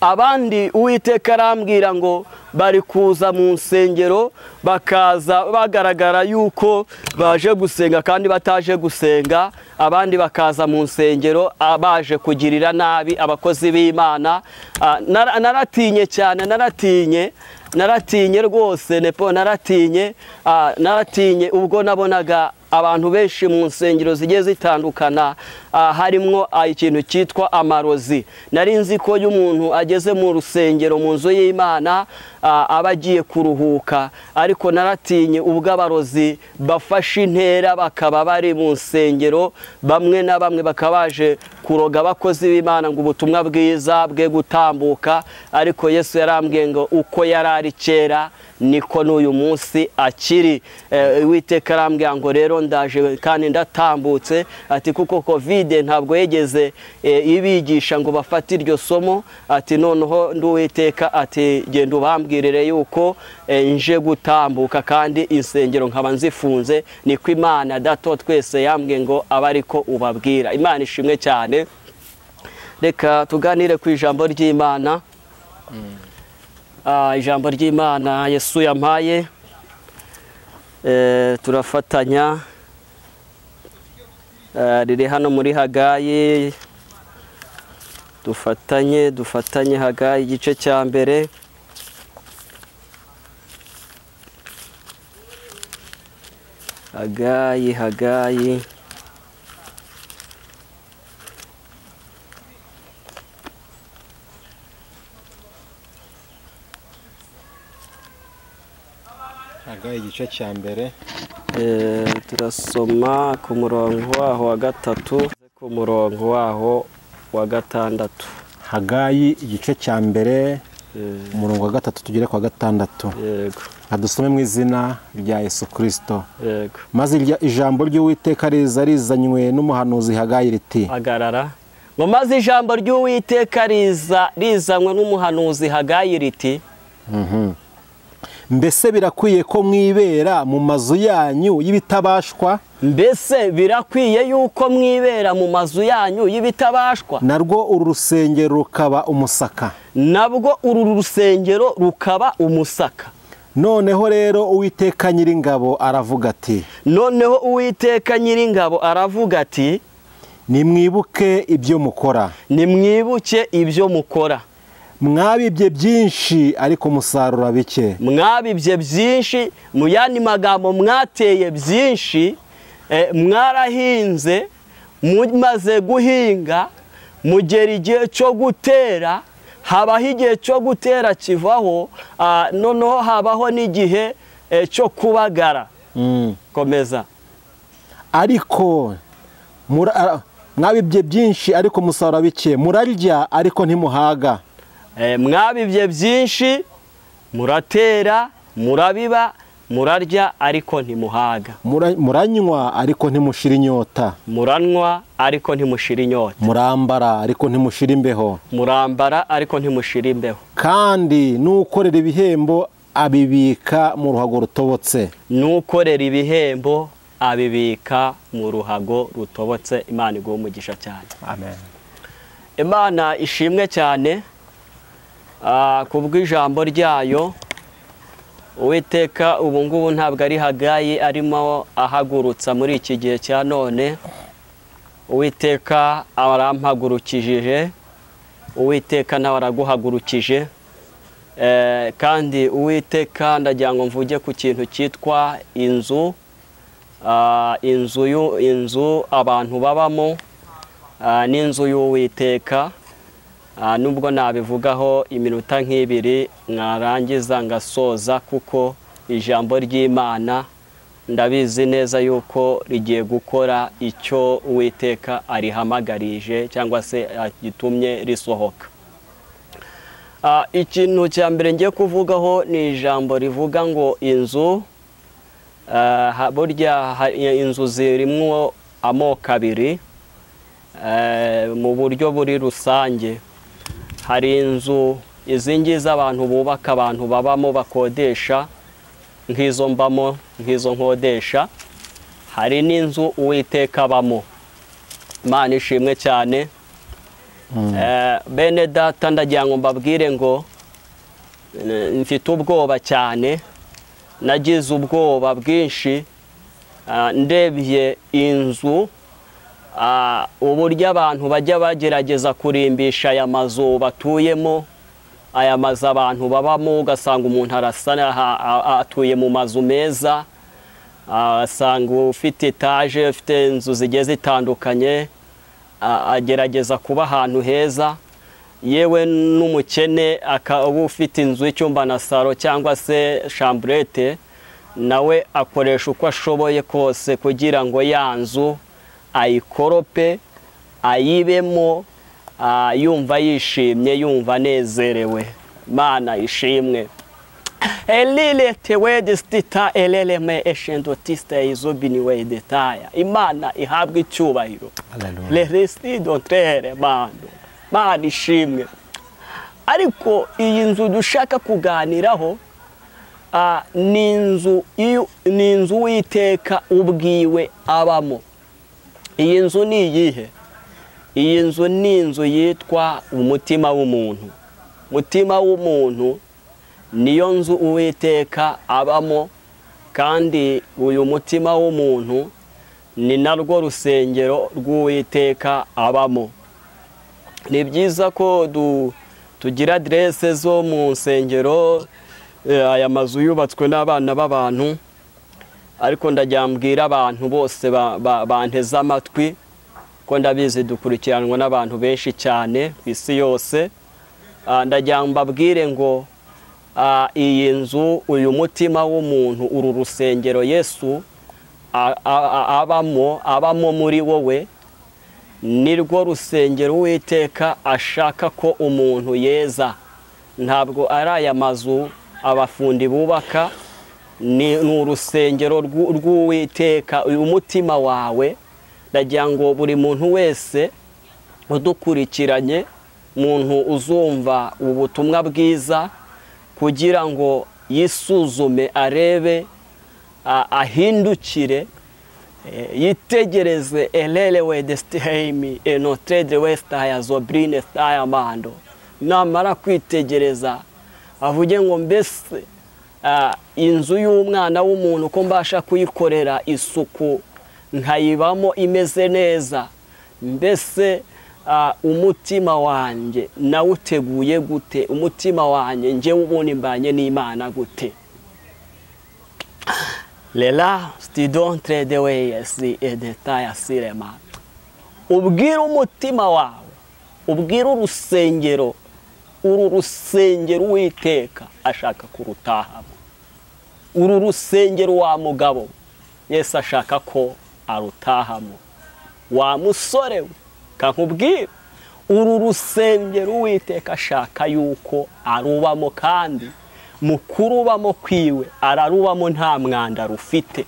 Abandi Uwiteka arambwira ngo bari kuza mu nsengero bakaza bagaragara yuko baje gusenga kandi bataje gusenga. Abandi bakaza mu nsengero baje kugirira nabi abakozi b'Imana. Naratinye cyane, naratinye rwose, naratinye ubwo nabonaga abantu benshi mu nsengero zigiye zitandukana, harimo ikintu cyitwa amarozi. Nari nzi ko iyo umuntu ageze mu rusengero, mu nzu y'Imana, aba agiye kuruhuka, ariko naratinye ubwo abarozi bafashe intera bakaba bari mu nsengero, bamwe na bamwe bakaba baje kuroga abakozi b'Imana ngo ubutumwa bwiza bwe gutambuka. Ariko Yesu yarambwiye ngo uko yari ari kera niko n'uyu munsi akiri. Uwiteka arambwira ngo rero ndaje kandi ndatambutse, ati kuko Covid ntabwo yegeze ibigisha ngo bafate iryo somo, ati noneho ndi Uwiteka, ati genda ubambwirire yuko nje gutambuka kandi insengero nkaba nzifunze. Niko Imana Data twese yambwiye ngo aba ariko ubabwira. Imana ishimwe cyane. Reka tuganire ku ijambo ry'Imana. Ijambo ry'Imana Yesu yampaye, turafatanya, riri hano muri Hagayi. Dufatanye Hagayi igice cya mbere. Hagayi igice cya mbere, turasoma ku murongo waho wa 3 ku murongo waho wa 6. Hagayi igice cya mbere, umurongo wa 3 tugere kwa 6. Yego. Adusome mu izina rya Yesu Kristo. Yego. Maze ijambo ry'Uwiteka rizanywe n'umuhanuzi Hagayi riti. Hagarara. Ngo maze ijambo ry'Uwiteka rizanywe n'umuhanuzi Hagayi riti. Mbese birakwiye ko mwibera mu mazu yanyu y'ibitabashwa? Mbese birakwiye yuko mwibera mu mazu yanyu y'ibitabashwa? Narwo uru rusengero rukaba umusaka. Nabwo uru rusengero rukaba umusaka. Noneho rero Uwiteka Nyiringabo aravuga ati. Noneho Uwiteka Nyiringabo aravuga ati. Nimwibuke ibyo mukora. Nimwibuke ibyo mukora. Mwabibye byinshi ariko musarura bike. Mwabibye byinshi, mu yandi magambo mwateye byinshi, mwarahinze, mumaze guhinga, mugera igihe cyo gutera, habaho igihe cyo gutera kivaho, noneho habaho n'igihe cyo kubagara. Komeza. Ariko mwabibye byinshi ariko musarura bike, murarya ariko ntimuhaga. Mwabibye byinshi, muratera, murabiba, murarya ariko ntimuhaga. Muranywa ariko ntimushira inyota. Muranywa ariko ntimushira inyota. Murambara ariko ntimushira imbeho. Murambara ariko ntimushira imbeho. Kandi n'ukorera ibihembo abibika mu ruhago rutobotse. N'ukorera ibihembo abibika mu ruhago rutobotse. Imana iguhe umugisha cyane. Amen. Imana ishimwe cyane kubw'ijambo ryayo. Uwiteka ubu ngubu ntabwo ari Hagayi arimo ahagurutsa muri iki gihe cya none. Uwiteka arampagurukije, Uwiteka nawe araguhagurukije, kandi Uwiteka ndagira ngo mvuge ku kintu cyitwa inzu. Inzu abantu babamo n'inzu y'Uwiteka. Nubwo nabivugaho iminota nk'ibiri mwarangiza ngasoza, kuko ijambo ry'Imana ndabizi neza yuko rigiye gukora icyo Uwiteka arihamagarije cyangwa se gitumye risohoka. Ikintu cya mbere ngiye kuvugaho ni ijambo rivuga ngo inzu. Burya inzu zirimo amoko abiri mu buryo buri rusange. Hari inzu izi ngizi abantu bubaka, abantu babamo bakodesha, nk'izo mbamo, nk'izo nkodesha. Hari n'inzu Uwiteka abamo. Imana ishimwe cyane. Bene data, ndagira ngo mbabwire ngo mfite ubwoba cyane, nagize ubwoba bwinshi ndebye inzu, uburyo abantu bajya bagerageza kurimbisha aya mazu batuyemo, aya mazu abantu babamo, ugasanga umuntu atuye mu mazu meza, asanga ufite etaje, ufite inzu zigiye zitandukanye, agerageza kuba ahantu heza. Yewe n'umukene akaba ufite inzu y'icyumba na salo cyangwa se chambrette, nawe akoresha uko ashoboye kose kugira ngo ya nzu ayikorope, ayibemo, yumva yishimye, yumva anezerewe. Imana ishimwe. Elile tewe destita eleleme eshendotista izobini we detaya. Imana ihabwe icyubahiro. Le resti d'entrere mando. Imana ishimwe. Ariko iyi nzu dushaka kuganiraho ni inzu Uwiteka ubwiwe abamo. Iyi nzu ni iyihe? Iyi nzu ni inzu yitwa umutima w'umuntu. Umutima w'umuntu niyo nzu Uwiteka abamo, kandi uyu mutima w'umuntu ni narwo rusengero rw'Uwiteka abamo. Ni byiza ko tugira adresse zo mu nsengero, aya mazu yubatswe n'abana b'abantu, ariko ndabyambwira abantu bose banteze amatwi ko ndabizi dukurikiranwa n'abantu benshi cyane ku isi yose. Ndabyambabwire ngo iyi nzu, uyu mutima w'umuntu, uru rusengero Yesu abamo muri wowe, nirwo rusengero Uwiteka ashaka ko umuntu yeza. Ntabwo ari aya mazu abafundi bubaka, ni urusengero rw'Uwiteka. Uyu mutima wawe, ndagira ngo buri muntu wese udukurikiranye, muntu uzumva ubutumwa bwiza, kugira ngo yisuzume, arebe, ahindukire, yitegereze elelewe destihemi enotredre westaya zobrine staya mando. Namara kwitegereza avuge ngo mbese inzu y'umwana w'umuntu ko mbasha kuyikorera isuku nkayibamo imeze neza, mbese umutima wanjye nawuteguye gute? Umutima wanjye njyewe ubundi mbanye n'Imana gute? Lela stidontre de weyesi edetaya sirema. Ubwira umutima wawe, ubwira urusengero, uru rusengero Uwiteka ashaka kurutahamo. Uru rusengero wa mugabo Yesu ashaka ko arutahamo. Wa musore we, kankubwira, uru rusengero Uwiteka ashaka yuko arubamo, kandi mu kurubamo kwiwe ararubamo nta mwanda rufite.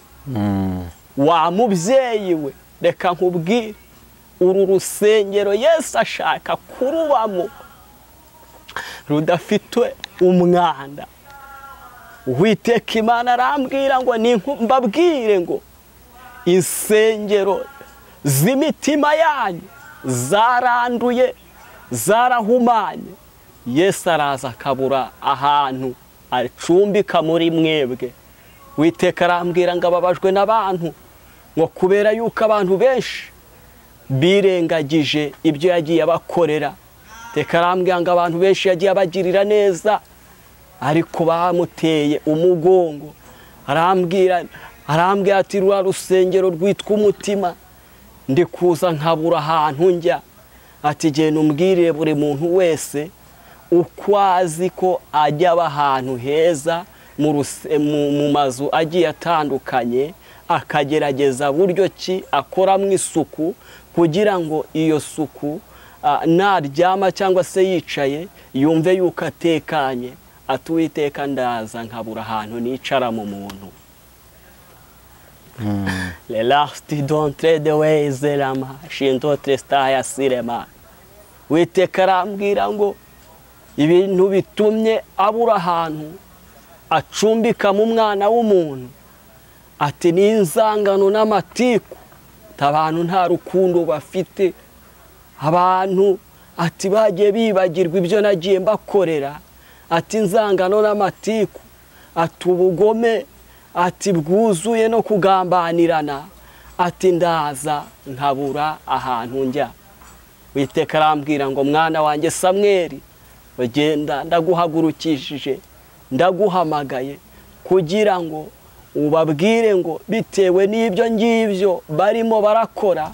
Wa mubyeyi we, reka nkubwire, uru rusengero Yesu ashaka kurubamo rudafite umwanda. Uwiteka Imana arambwira ngo mbabwire ngo insengero z'imitima yanyu zaranduye, zarahumanye. Yesu araza akabura ahantu acumbika muri mwebwe. Uwiteka arambwira ngo ababajwe n'abantu, ngo kubera yuko abantu benshi birengagije ibyo yagiye abakorera. Uwiteka arambwira ngo abantu benshi yagiye abagirira neza, ariko bamuteye umugongo. Arambwira ati rwa rusengero rwitwa umutima ndi kuza nkabura ahantu njya. Ati genda umbwirire buri muntu wese uko azi ko ajya aba ahantu heza mu mazu agiye atandukanye, akagerageza buryo ki akoramo isuku kugira ngo iyo suku naryama cyangwa se yicaye yumve yuko atekanye, ati Uwiteka ndaza nkabura ahantu nicara mu muntu. Le lasti d'entre de weze lama shinto trestaya sirema. Uwiteka arambwira ngo ibintu bitumye abura ahantu acumbika mu mwana w'umuntu, ati n'inzangano n'amatiku, abantu nta rukundo bafite, abantu ati bagiye bibagirwa ibyo nagiye mbakorera, ati inzangano n'amatiku, ati ubugome, ati bwuzuye no kugambanirana, ati ndaza nkabura ahantu njya. Uwiteka arambwira ngo mwana wanjye Samweli, bagenda ndaguhagurukishije, ndaguhamagaye kugira ngo ubabwire ngo bitewe n'ibyo ngibyo barimo barakora,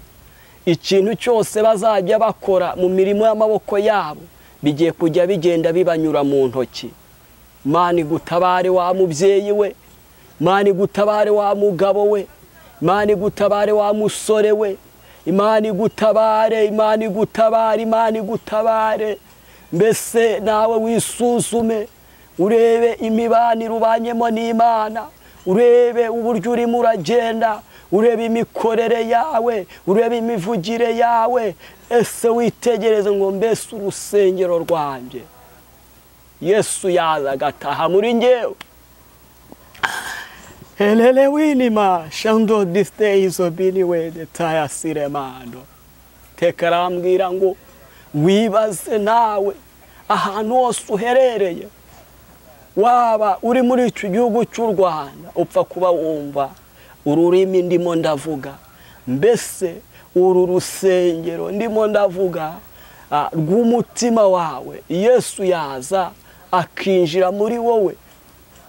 ikintu cyose bazajya bakora mu mirimo y'amaboko yabo bigiye kujya bigenda bibanyura mu ntoki. Imana igutabare wa mubyeyi we, Imana igutabare wa mugabo we, Imana igutabare wa musore we, Imana igutabare, Imana igutabare, Imana igutabare. Mbese nawe wisuzume urebe imibanire ubanyemo n'Imana, urebe uburyo urimo uragenda, urebe imikorere yawe, urebe imivugire yawe. Ese witegereze ngo mbese urusengero rwanjye Yesu yaza agataha muri njyewe. Elele winima shando this day is obini we the taya siremando. Teka arambwira ngo wibaze nawe ahantu hose uherereye, waba uri muri icyo gihugu cy'u Rwanda, upfa kuba wumva ururimi ndimo ndavuga. Mbese uru rusengero ndimo ndavuga rw'umutima wawe Yesu yaza akinjira muri wowe.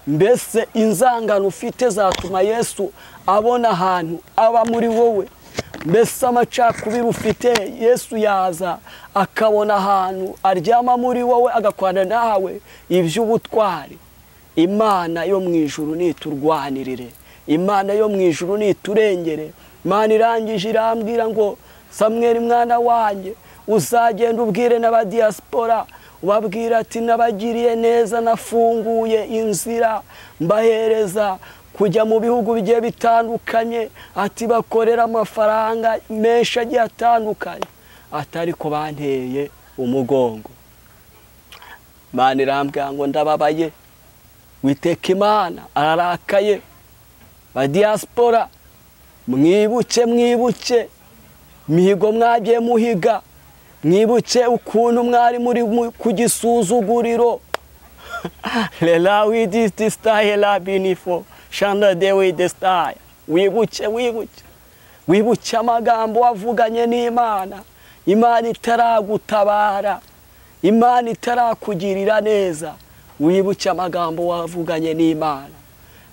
Mbese inzangano ufite zatuma Yesu abona ahantu aba muri wowe. Mbese amacakubiri ufite Yesu yaza akabona ahantu aryama muri wowe, agakwana nawe iby'ubutwari. Imana yo mu ijuru niturwanirire, Imana yo mu ijuru niturengere. Imana irangije irambwira ngo Samweli mwana wanjye, uzagenda ubwire n'abadiaspora, ubabwira ati nabagiriye neza, nafunguye inzira mbahereza kujya mu bihugu bigiye bitandukanye, ati bakorera amafaranga menshi agiye atandukanye, atari ko banteye umugongo. Imana irambwira ngo ndababaye, Uwiteka Imana ararakaye. Badiaspora mwibuke mihigo mwagiye muhiga, mwibuke ukuntu mwari muri ku gisuzuguriro. Lela widiste style la binifo shanda de widestaya. Wibuke amagambo wavuganye n'Imana, Imana itaragutabara, Imana itarakugirira neza. Wibuke amagambo wavuganye n'Imana.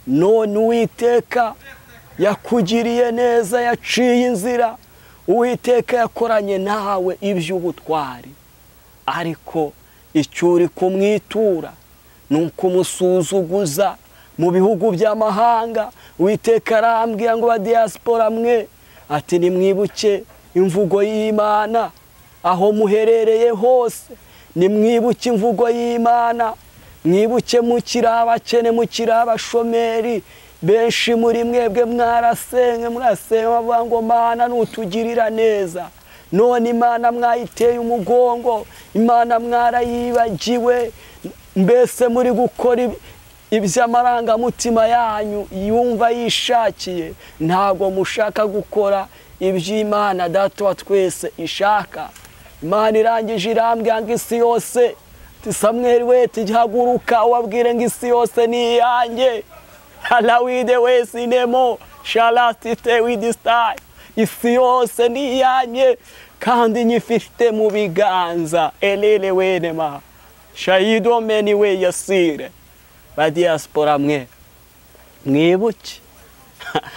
None Uwiteka yakugiriye neza, yaciye inzira. Uwiteka yakoranye nawe iby'ubutwari, ariko icyo uri kumwitura ni ukumusuzuguza mu bihugu by'amahanga. Uwiteka arambwira ngo abadiaspora mwe, ati nimwibuke imvugo y'Imana aho muherereye hose, nimwibuke imvugo y'Imana. Mwibuke mukiri abakene, mukiri abashomeri, benshi muri mwebwe mwarasenga bavuga ngo Mana nutugirira neza. None Imana mwayiteye umugongo, Imana mwarayibagiwe. Mbese muri gukora iby'amarangamutima yanyu yumva yishakiye, ntabwo mushaka gukora iby'Imana Data wa twese ishaka. Imana irangije irambwira ngo isi yose, Samweli we tihaguruka ubabwire ngo isi yose ni iyanjye. Halawide we sinemo shalatite widistai. Isi yose ni iyanjye kandi nyifite mu biganza. Elele wenema shayido meni we yasire. Badiaspora mwe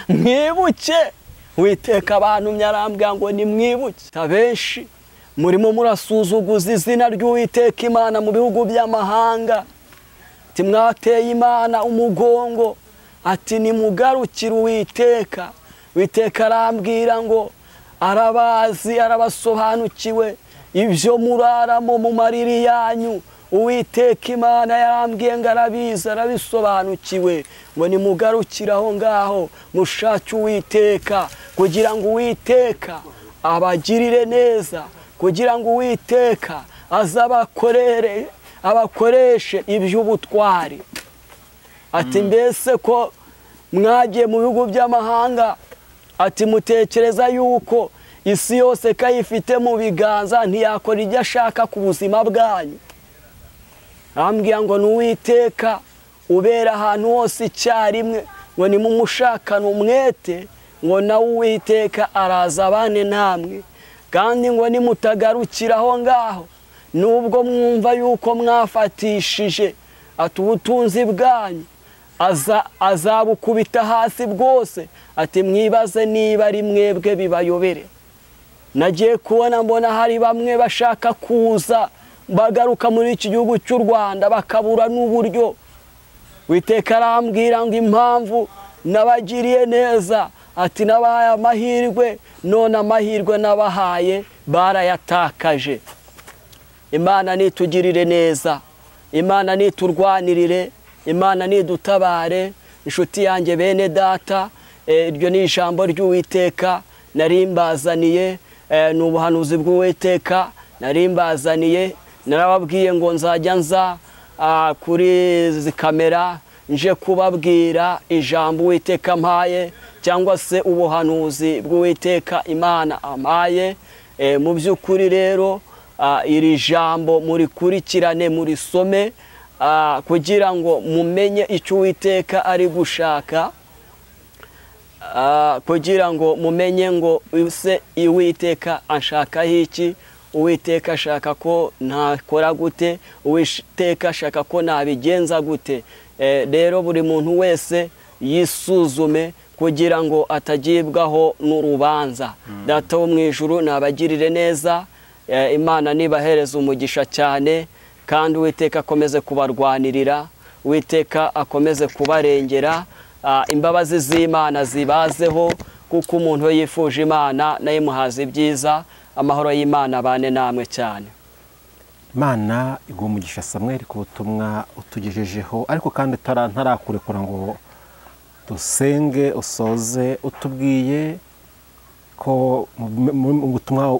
mwibuke Uwiteka abantu myarambwira ngo ni mwibuke. Tabenshi murimo murasuzuguza izina ry'Uwiteka Imana mu bihugu by'amahanga. Timwateye Imana umugongo, ati nimugarukire Uwiteka. Uwiteka arambwira ngo arabazi, arabasobanukiwe ibyo muraramo mu mariri yanyu. Uwiteka Imana yarambwiye ngo arabizi, arabisobanukiwe, ngo nimugarukire aho ngaho mushake Uwiteka kugira ngo Uwiteka abagirire neza, kugira ngo Uwiteka abakoreshe iby'ubutwari. Ati mbese ko mwagiye mu bihugu by'amahanga, ati mutekereza yuko isi yose kayifite mu biganza ntiyakora ibyo ashaka ku buzima bwanyu? Arambwira ngo ni Uwiteka ubera ahantu hose icyarimwe, ngo nimumushakane umwete, ngo nawe Uwiteka araza abane namwe. Kandi ngo nimutagarukira aho ngaho, nubwo mwumva yuko mwafatishije ati ubutunzi bwanyu, azabukubita hasi bwose, ati mwibaze niba ari mwebwe bibayobere. Nagiye kubona mbona hari bamwe bashaka kuza bagaruka muri iki gihugu cy'u Rwanda bakabura n'uburyo. Uwiteka arambwira ngo impamvu nabagiriye neza, ati nabahaye amahirwe, none amahirwe nabahaye barayatakaje. Imana nitugirire neza, Imana niturwanirire, Imana nidutabare. Inshuti yanjye bene data, iryo ni ijambo ry'Uwiteka narimbazaniye, ni ubuhanuzi bw'Uwiteka narimbazaniye. Narababwiye ngo nzajya nza kuri izi kamera nje kubabwira ijambo Uwiteka mpaye, cyangwa se ubuhanuzi bw'Uwiteka Imana ampaye. Mu by'ukuri rero iri jambo murikurikirane, murisome, kugira ngo mumenye icyo Uwiteka ari gushaka, kugira ngo mumenye ngo ese Uwiteka anshakaho iki, Uwiteka ashaka ko ntakora gute, Uwiteka ashaka ko nabigenza gute. Rero buri muntu wese yisuzume kugira ngo atagibwaho n'urubanza. Data wo mu ijuru nabagirire neza, Imana nibahereza umugisha cyane, kandi Uwiteka akomeze kubarwanirira, Uwiteka akomeze kubarengera. Imbabazi z'Imana zibazeho, kuko umuntu yifuje Imana nayo imuhaza ibyiza. Amahoro y'Imana abane namwe cyane. Imana iguha umugisha Samuel ku butumwa utugejejeho, ariko kandi ntarakurekura ngo dusenge usoze utubwiye ko mu butumwa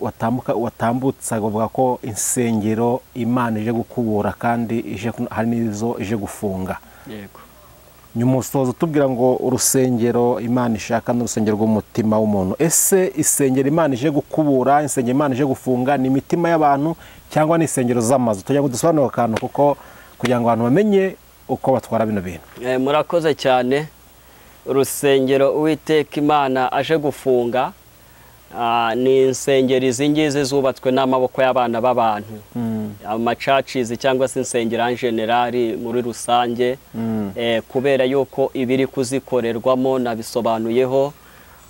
watambutsa bavuga ko insengero Imana ije gukubura kandi hari n'izo ije gufunga. Yego. Nyuma usoza utubwira ngo urusengero Imana ishaka n'urusengero rw'umutima w'umuntu. Ese isengero Imana ije gukubura, insengero Imana ije gufunga ni imitima y'abantu cyangwa ni insengero z'amazu? Tujya gusobanura akantu kuko kugira ngo abantu bamenye uko batwara bino bintu. Murakoze cyane. Urusengero Uwiteka Imana aje gufunga ni insengero izi ngizi zubatswe n'amaboko y'abana b'abantu, amacacizi cyangwa se insengero en generali muri rusange, kubera yuko ibiri kuzikorerwamo nabisobanuyeho.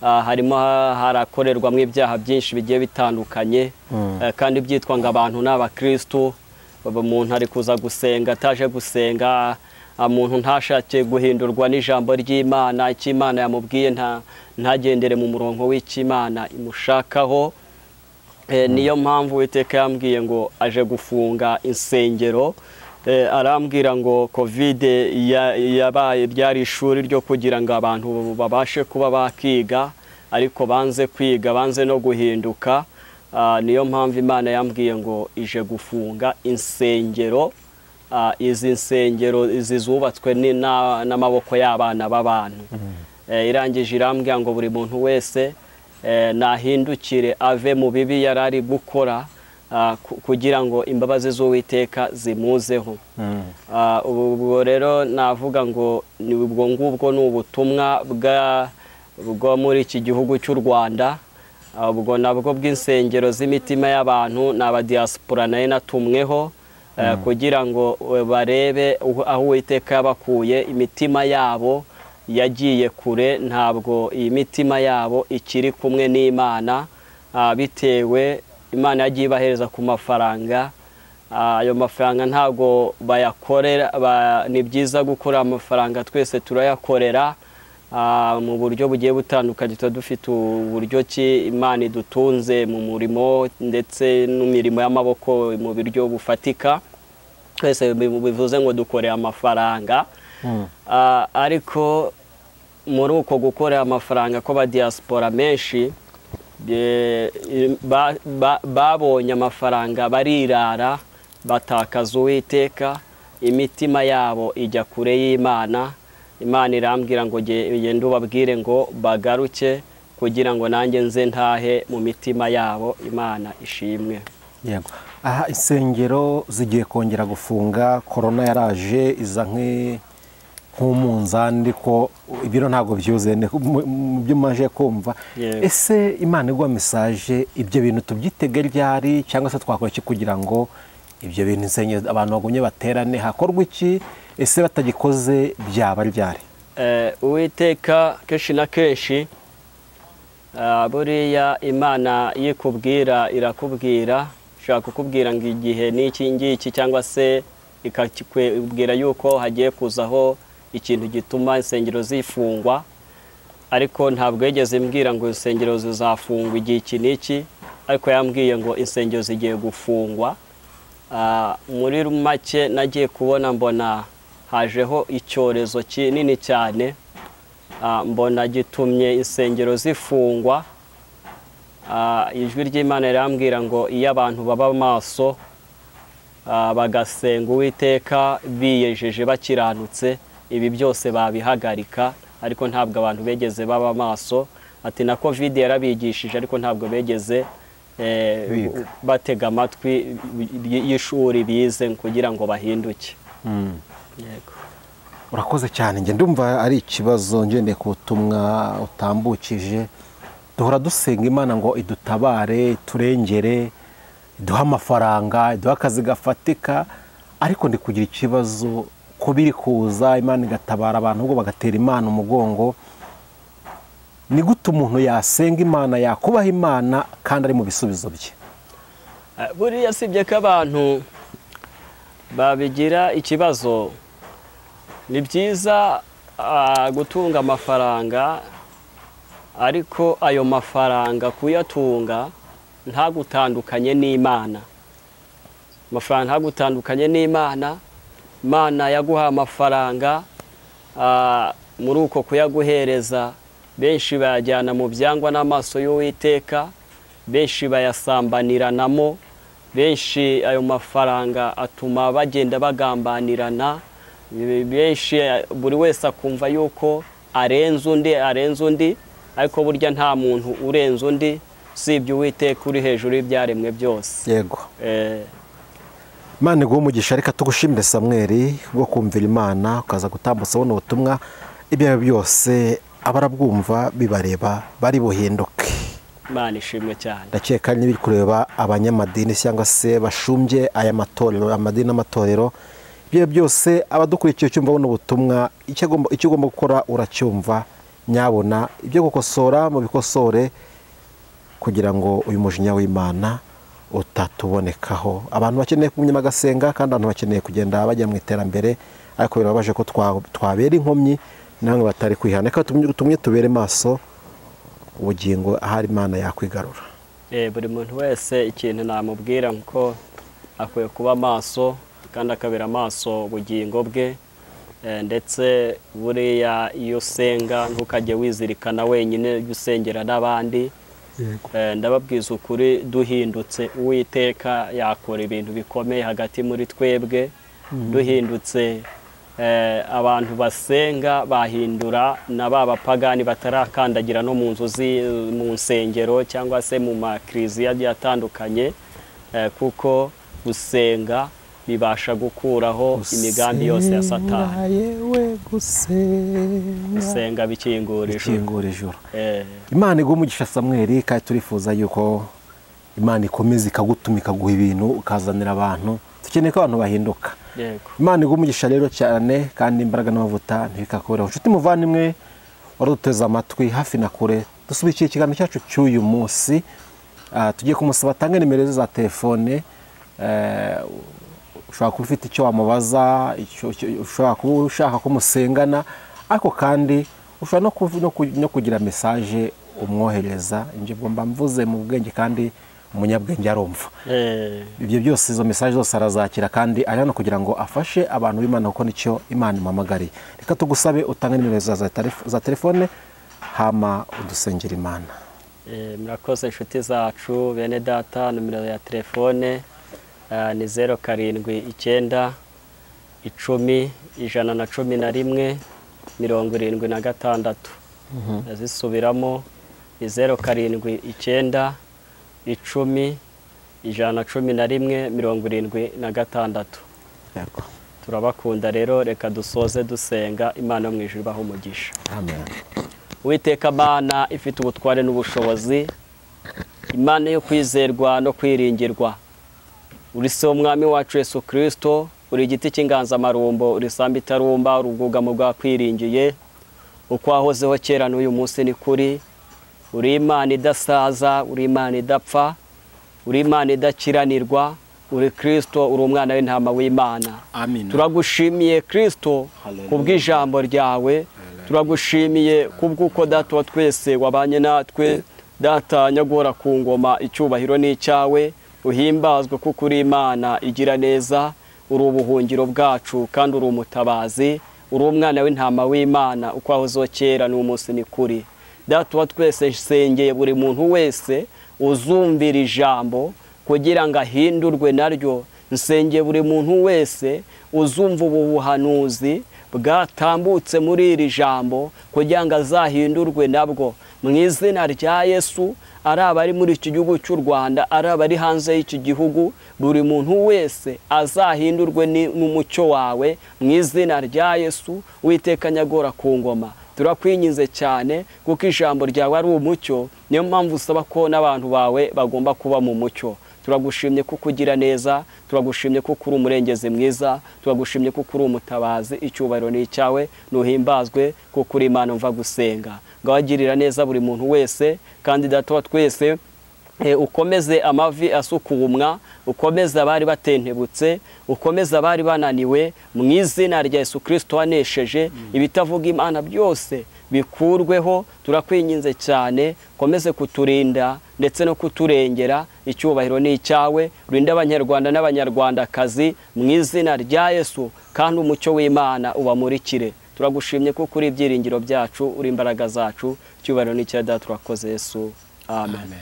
Harimo harakorerwamo ibyaha byinshi bigiye bitandukanye, kandi byitwa ngo abantu n'abakristo. Umuntu ari kuza gusenga ataje gusenga, umuntu ntashake guhindurwa n'ijambo ry'Imana, icyo Imana yamubwiye ntagendere mu murongo w'Imana imushakaho. Niyo mpamvu Uwiteka yambwiye ngo aje gufunga insengero. Arambwira ngo Covid yabaye ryari ishuri ryo kugira ngo abantu babashe kuba bakiga, ariko banze kwiga, banze no guhinduka. Niyo mpamvu Imana yambwiye ngo ije gufunga insengero. Izi nsengero zubatswe n'amaboko y'abana b'abantu. Irangije irambwira ngo buri muntu wese nahindukire ave mu bibi yarari gukora, kugira ngo imbabazi z'Uwiteka zimuzeho. Ubwo rero navuga ngo ni ubwo ngubwo ni ubutumwa bwo muri iki gihugu cy'u Rwanda. Ubwo nabwo bw'insengero z'imitima y'abantu n'abadiaspora nayo natumweho, kugira ngo barebe aho Uwiteka yabakuye. Imitima yabo yagiye kure, ntabwo iyi mitima yabo ikiri kumwe n'Imana, bitewe Imana yagiye ibahereza ku mafaranga, ayo mafaranga ntago bayakorera, ni byiza gukora amafaranga twese turayakorera mu buryo bugiye butandukanye. Tuba dufite uburyo ki Imana idutunze mu murimo ndetse n'imirimo y'amaboko mu buryo bufatika, twese bivuze ngo dukorera amafaranga. Ariko muri uko gukorera amafaranga kw'aba diaspora menshi babonye amafaranga barirara, batakaza Uwiteka, imitima yabo ijya kure y'Imana. Imana irambwira ngo genda ubabwire ngo bagaruke kugira ngo nanjye nze ntahe mu mitima yabo. Imana ishimwe. Yego. Aha insengero zigiye kongera gufunga, korona yaraje iza nk'umunzani, ko ibiro ntabwo byuzuye mu byo maje kumva. Ese Imana igwa message, ibyo bintu tubyitege ryari, cyangwa se twakora iki kugira ngo ibyo bintu insengero abantu bagumye baterane, hakorwa iki? Ese batagikoze byaba ryari? Uwiteka kenshi na kenshi buriya Imana yikubwira irakubwira, ishaka kukubwira ngo igihe n'iki ngiki, cyangwa se ikakubwira yuko hagiye kuzaho ikintu gituma insengero zifungwa. Ariko ntabwo yigeze mbwira ngo insengero zizafungwa igihe iki n'iki, ariko yambwiye ngo insengero zigiye gufungwa. Muri make nagiye kubona mbona hajeho icyorezo kinini cyane, mbona gitumye insengero zifungwa. Ijwi ry'Imana rirambwira ngo iyo abantu baba maso bagasenga Uwiteka biyejeje bakiranutse, ibi byose babihagarika. Ariko ntabwo abantu begeze baba maso. Ati na covid yarabigishije, ariko ntabwo begeze batega amatwi y'ishuri bize kugira ngo bahinduke. Yego. Urakoze cyane. Nge ndumva ari ikibazo ngendeye ku butumwa utambukije. Duhora dusenga Imana ngo idutabare, iturengere, iduha amafaranga, iduha akazi gafatika, ariko ndi kugira ikibazo ko biri kuza Imana igatabara abantu ubwo bagatera Imana umugongo. Ni gute umuntu yasenga Imana, yakubaha Imana kandi ari mu bisubizo bye? Buriya sibye ko abantu babigira ikibazo. Ni byiza gutunga amafaranga, ariko ayo mafaranga kuyatunga ntagutandukanye n'Imana. Amafaranga ntagutandukanye n'Imana. Imana yaguha amafaranga, muri uko kuyaguhereza benshi bayajyana mu byangwa n'amaso y'Uwiteka, benshi bayasambaniranamo, benshi ayo mafaranga atuma bagenda bagambanirana, benshi buri wese akumva yuko arenze undi, ariko burya nta muntu urenze undi usibye Uwiteka uri hejuru y'ibyaremwe byose. Yego. Imana iguhe umugisha. Reka tugushimire Samuel bwo kumvira Imana ukaza gutambutsa buno butumwa. Ibyo byose abarabwumva bibareba bari buhinduke. Imana ishimwe cyane. Ndakeka n'ibiri kureba abanyamadini cyangwa se bashumbye aya matorero, amadini n'amatorero, ibyo byose abadukurikiye cyumva buno butumwa, icyo ugomba gukora uracyumva. Nyabona ibyo gukosora mu bikosore kugira ngo uyu mujinya w'Imana utatubonekaho. Abantu bakeneye kumenya magasenga, kandi abantu bakeneye kugenda bajya mu iterambere, ariko birabaje ko twabera inkomyi namwe batari kwihana. Reka tumwe tubere maso ubugingo ahari Imana yakwigarura. Buri muntu wese ikintu namubwira ko akwiye kuba maso, kandi akabera maso ubugingo bwe. Ndetse buriya iyo usenga ntukajye wizirikana wenyine, usengera n'abandi. Ndababwiza ukuri, duhindutse Uwiteka yakora ibintu bikomeye hagati muri twebwe. Duhindutse abantu basenga bahindura na bapagani batarakandagira no mu nzu mu nsengero cyangwa se mu makiriziya atandukanye, kuko gusenga bibasha gukuraho imigambi yose ya Satani. Gusenga bikingura ijuru. Imana iguhe umugisha Samuel, kandi turifuza yuko Imana ikomeza ikagutuma ikaguha ibintu ukazanira abantu. Dukeneye ko abantu bahinduka. Imana iguhe umugisha rero cyane, kandi imbaraga n'amavuta ntibikakureho. Nshuti muvandimwe waruduteze amatwi hafi na kure, dusubikiye ikiganiro cyacu cy'uyu munsi. Tugiye kumusaba atange nimero za telefone ushobora kuba ufite icyo wamubaza, ushobora kuba ushaka kumusengana, ariko kandi ushobora no kugira message umwohereza. Njye mba mvuze mu bwenge kandi umunyabwenge arumva. Ibyo byose izo message zose arazakira kandi ari hano kugira ngo afashe abantu b'Imana kuko nicyo Imana imamagariye. Reka tugusabe utange nimero za telefone hama udusengera Imana. Murakoze inshuti zacu bene data, nimero ya telefone ni 079 10 111 76. Nazisubiramo ni 079 10 111 76. Turabakunda rero, reka dusoze dusenga. Imana yo mu ijuru ibahe umugisha. Amen. Uwiteka Mana ifite ubutware n'ubushobozi, Imana yo kwizerwa no kwiringirwa, uri se umwami wacu Yesu Kristo, uri igiti cy'inganzamarumbo, uri samba itarumba, urubwugamo bwa kwiringiye, uko wahozeho kera n'uyu munsi ni kuri. Uri Imana idasaza, uri Imana idapfa, uri Imana idakiranirwa, uri Kristo, uri umwana w'intama w'Imana. Amen. Turagushimiye Kristo kubw'ijambo ryawe, turagushimiye kubw'uko data wa twese wabanye natwe. Data nyagora ku ngoma, icyubahiro ni icyawe, uhimbazwe kuko uri Imana igira neza, uri ubuhungiro bwacu kandi uri umutabazi, uri umwana w'intama w'Imana, uko wahozeho kera n'umunsi ni kuri. Data wa twese nsengeye buri muntu wese uzumvira ijambo kugira ngo ahindurwe naryo. Nsengeye buri muntu wese uzumva ubu buhanuzi bwatambutse muri iri jambo kugira ngo azahindurwe nabwo, mu izina rya Yesu. Ari abari muri iki gihugu cy'u Rwanda, ari abari hanze y'iki gihugu, buri muntu wese azahindurwe n'umucyo wawe, mu izina rya Yesu. Uwiteka nyagora ku ngoma, turakwinyize cyane kuko ijambo ryawe ari umucyo, niyo mpamvu usaba ko n'abantu bawe bagomba kuba mu mucyo. Turagushimye kuko ugira neza, turagushimye kuko uri umurengezi mwiza, turagushimye kuko uri umutabazi. Icyubahiro ni icyawe, nuhimbazwe kuko uri Imana umva gusenga. Ngawagirira neza buri muntu wese, kandi data wa twese ukomeze amavi asukumwa, ukomeze abari batentebutse, ukomeze abari bananiwe, mu izina rya Yesu Kristo wanesheje. Ibitavuga Imana byose bikurweho. Turakwinginze cyane, komeze kuturinda ndetse no kuturengera. Icyubahiro ni icyawe, urinde abanyarwanda n'abanyarwandakazi, mu izina rya Yesu, kandi umucyo w'Imana ubamurikire. Turagushimye kuko uri ibyiringiro byacu, uri imbaraga zacu. Icyubahiro ni icya Data, turakoze Yesu. Amen.